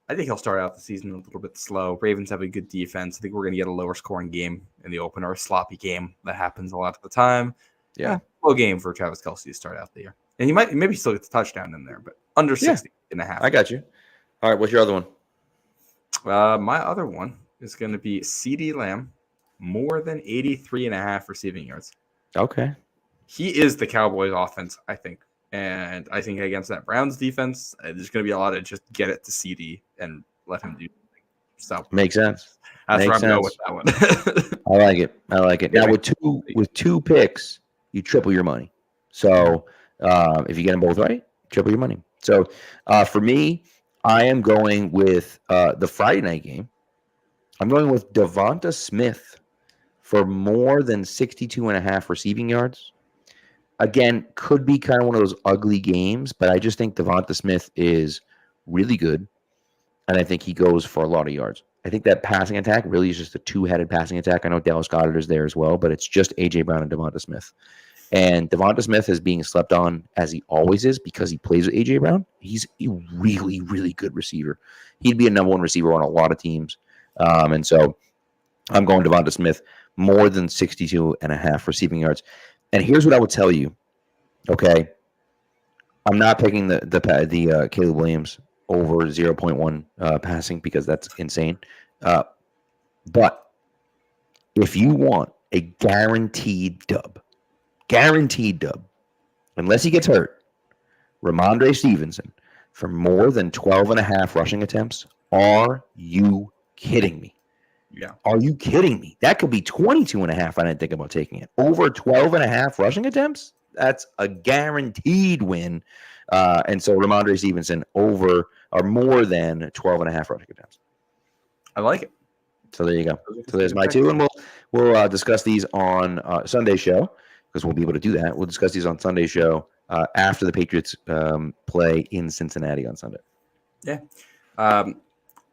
I think he'll start out the season a little bit slow. Ravens have a good defense. I think we're going to get a lower scoring game in the opener, a sloppy game. That happens a lot of the time. Yeah. Low game for Travis Kelce to start out the year. And he might maybe still get the touchdown in there, but under 60.5. I got you. All right, what's your other one? My other one is going to be CeeDee Lamb, more than 83.5 receiving yards. Okay. He is the Cowboys offense, I think. And I think against that Browns defense, there's going to be a lot of just get it to CD and let him do something. So makes sense. That's where I'm going with that one. I like it. Now with two picks, you triple your money. So if you get them both right, triple your money. So for me, I am going with the Friday night game. I'm going with Devonta Smith for more than 62.5 receiving yards. Again, could be kind of one of those ugly games, but I just think Devonta Smith is really good, and I think he goes for a lot of yards. I think that passing attack really is just a two-headed passing attack. I know Dallas Goedert is there as well, but it's just A.J. Brown and Devonta Smith. And Devonta Smith is being slept on, as he always is, because he plays with A.J. Brown. He's a really, really good receiver. He'd be a number one receiver on a lot of teams. And so I'm going Devonta Smith, more than 62.5 receiving yards. And here's what I would tell you, okay? I'm not picking the Caleb Williams over 0.1 passing because that's insane. But if you want a guaranteed dub, unless he gets hurt, Ramondre Stevenson for more than 12.5 rushing attempts, are you kidding me? Yeah. Are you kidding me? That could be 22.5. I didn't think about taking it. Over 12.5 rushing attempts? That's a guaranteed win. And so Ramondre Stevenson over or more than 12.5 rushing attempts. I like it. So there you go. So there's my two. And we'll discuss these on Sunday's show because we'll be able to do that. We'll discuss these on Sunday's show after the Patriots play in Cincinnati on Sunday. Yeah.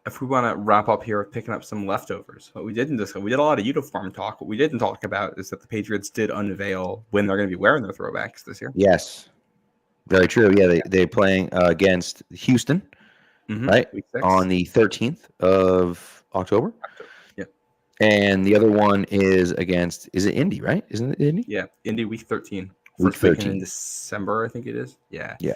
If we want to wrap up here with picking up some leftovers, what we didn't discuss, we did a lot of uniform talk. What we didn't talk about is that the Patriots did unveil when they're going to be wearing their throwbacks this year. Yes, very true. Yeah, they're playing against Houston, right, on the 13th of October. Yeah, and the other one is it Indy, right? Isn't it Indy? Yeah, Indy week 13. Week 13 in December, I think it is. Yeah. Yeah.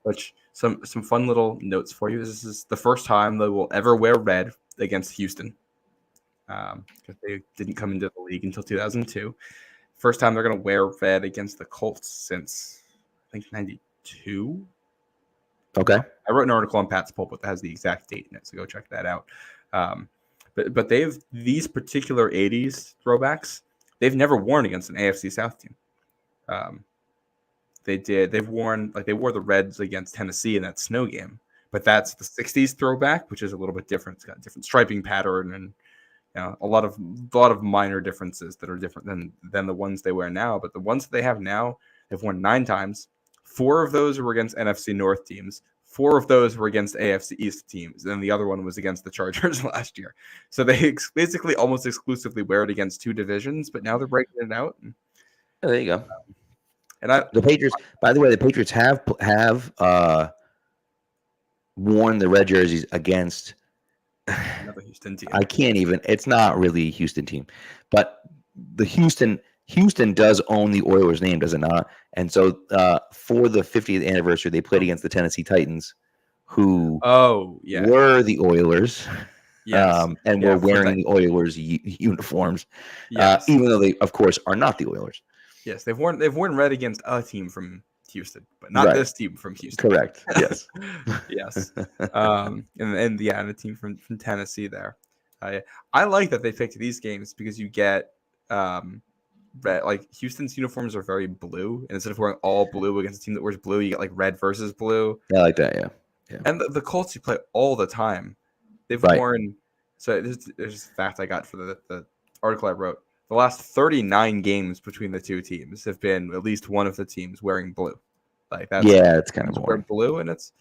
Which some fun little notes for you. This is the first time they will ever wear red against Houston, because they didn't come into the league until 2002. First time they're going to wear red against the Colts since I think 92. Okay. I wrote an article on Pat's Pulpit that has the exact date in it, so go check that out. But they've these particular 80s throwbacks they've never worn against an AFC South team. They wore the Reds against Tennessee in that snow game, but that's the 60s throwback, which is a little bit different. It's got a different striping pattern and a lot of minor differences that are different than the ones they wear now. But the ones that they have now, they've worn 9 times. 4 of those were against NFC North teams. 4 of those were against AFC East teams, and the other one was against the Chargers last year. So they basically almost exclusively wear it against 2 divisions, but now they're breaking it out. There you go. And the Patriots, by the way, have worn the red jerseys against another Houston team. I can't even. It's not really a Houston team, but the Houston does own the Oilers name, does it not? And so for the 50th anniversary, they played against the Tennessee Titans, who were the Oilers. Yes. And were wearing the Oilers uniforms, even though they, of course, are not the Oilers. Yes, they've worn red against a team from Houston, but not this team from Houston. Correct. Yes. Yes. And the team from Tennessee there. I like that they picked these games because you get red. Like Houston's uniforms are very blue, and instead of wearing all blue against a team that wears blue, you get like red versus blue. Yeah, I like that. Yeah. And the Colts you play all the time. They've worn. So there's a fact I got for the article I wrote. The last 39 games between the two teams have been at least one of the teams wearing blue. Like that's it's kind of boring. Blue, and it's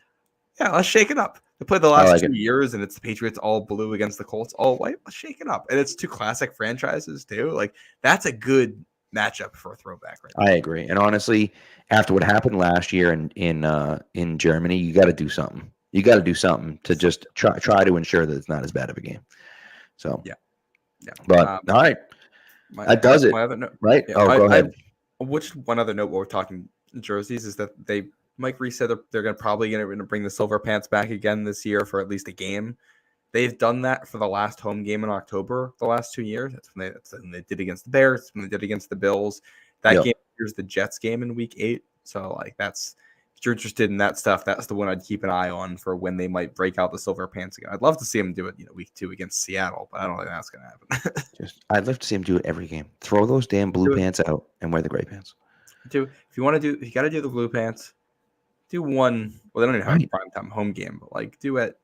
let's shake it up. They played the last 2 years, and it's the Patriots all blue against the Colts all white. Let's shake it up, and it's two classic franchises too. Like that's a good matchup for a throwback. Right now. I agree, and honestly, after what happened last year in Germany, you got to do something. You got to do something to just try to ensure that it's not as bad of a game. So yeah. But all right. That does it, right? Yeah, go ahead. Which one other note while we're talking jerseys is that Mike Reese said they're probably going to bring the silver pants back again this year for at least a game. They've done that for the last home game in October the last 2 years. That's when they did against the Bears. That's when they did against the Bills. That game here's the Jets game in Week 8. So like if you're interested in that stuff, that's the one I'd keep an eye on for when they might break out the silver pants again. I'd love to see them do it, Week 2 against Seattle, but I don't think that's going to happen. I'd love to see them do it every game. Throw those damn blue pants out and wear the gray pants. If you got to do the blue pants, do one. Well, they don't even have a prime time home game, but like do it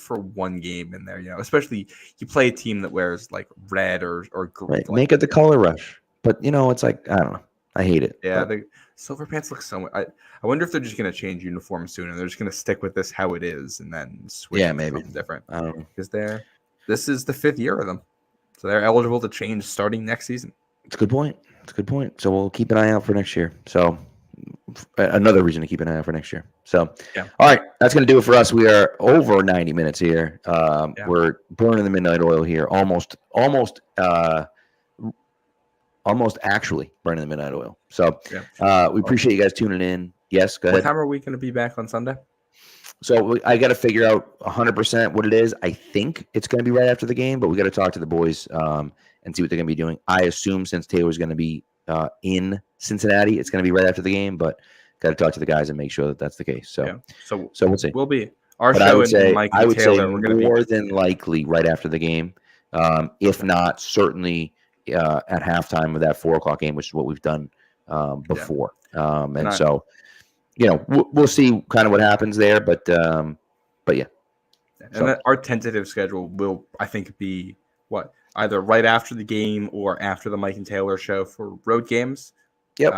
for one game in there. Especially you play a team that wears like red or green. Right. Make it the color rush, but it's like I don't know. I hate it. Yeah, the silver pants look so much. I wonder if they're just going to change uniforms soon, and they're just going to stick with this how it is, and then switch. Yeah, maybe something different. I don't know because this is the 5th year of them, so they're eligible to change starting next season. It's a good point. So we'll keep an eye out for next year. So another reason to keep an eye out for next year. So all right, that's going to do it for us. We are over 90 minutes here. We're burning the midnight oil here, almost actually burning the midnight oil. So we appreciate you guys tuning in. Yes, go ahead. What time are we going to be back on Sunday? So I got to figure out 100% what it is. I think it's going to be right after the game, but we got to talk to the boys and see what they're going to be doing. I assume since Taylor's going to be in Cincinnati, it's going to be right after the game, but got to talk to the guys and make sure that that's the case. So we'll see. We'll be our show and Mike and Taylor. We're going to be more than likely right after the game, if not certainly at halftime of that 4:00 game, which is what we've done before. So, we'll see kind of what happens there, but yeah. And our tentative schedule will, I think, be either right after the game or after the Mike and Taylor show for road games. Yep.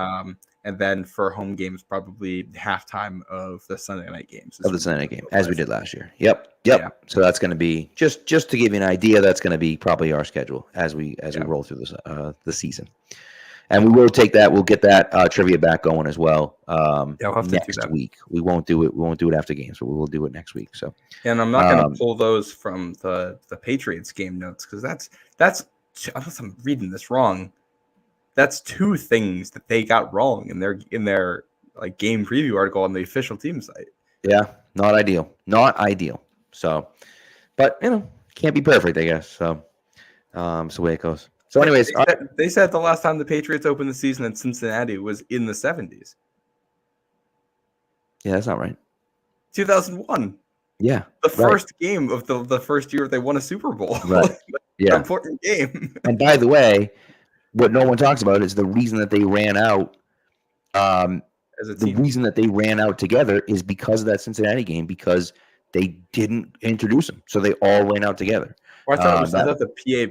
And then for home games, probably halftime of the Sunday night games. Of the Sunday night game, as we did last year. Yep. Yeah. So that's going to be just to give you an idea. That's going to be probably our schedule as we roll through this the season. And we will take that. We'll get that trivia back going as well. We'll have to next week. We won't do it. We won't do it after games, but we will do it next week. So. And I'm not going to pull those from the Patriots game notes because that's unless I'm reading this wrong. That's 2 things that they got wrong in their like game preview article on the official team site. Yeah, not ideal. So, but can't be perfect, I guess. So, it's the way it goes. So, anyways, they said the last time the Patriots opened the season in Cincinnati was in the 70s. Yeah, that's not right. 2001. Yeah, the first game of the first year they won a Super Bowl. Right. Yeah, important game. And by the way, what no one talks about is the reason that they ran out. As a team. The reason that they ran out together is because of that Cincinnati game, because they didn't introduce them, so they all ran out together. Or I thought it was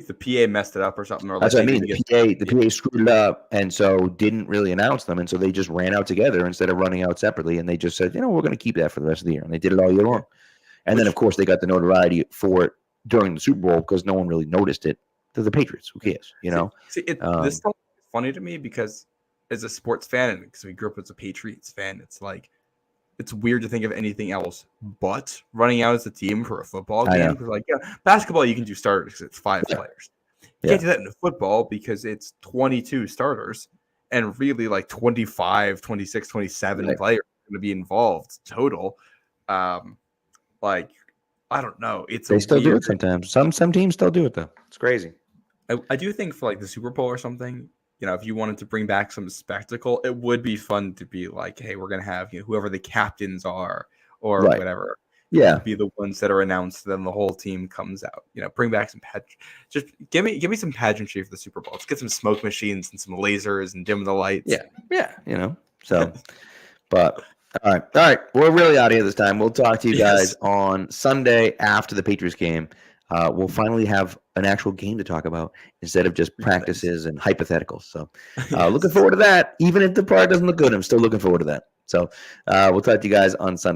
the PA messed it up or something. Or that's what I mean. The PA screwed it up, and so didn't really announce them, and so they just ran out together instead of running out separately, and they just said, we're going to keep that for the rest of the year, and they did it all year long. And then, of course, they got the notoriety for it during the Super Bowl because no one really noticed it. To the Patriots, who cares? This stuff is funny to me because as a sports fan, and because we grew up as a Patriots fan, it's like it's weird to think of anything else but running out as a team for a football game. Like, basketball you can do starters because it's 5 players. You can't do that in football because it's 22 starters and really like 25, 26, 27 players are going to be involved total. Like, I don't know. They still do it sometimes. Some teams still do it though. It's crazy. I do think for like the Super Bowl or something, if you wanted to bring back some spectacle, it would be fun to be like, hey, we're gonna have whoever the captains are or whatever, be the ones that are announced. Then the whole team comes out. Bring back some just give me some pageantry for the Super Bowl. Let's get some smoke machines and some lasers and dim the lights. Yeah. So, but all right. We're really out of here this time. We'll talk to you guys on Sunday after the Patriots game. We'll finally have an actual game to talk about instead of just practices and hypotheticals. So looking forward to that. Even if the part doesn't look good, I'm still looking forward to that. So we'll talk to you guys on Sunday.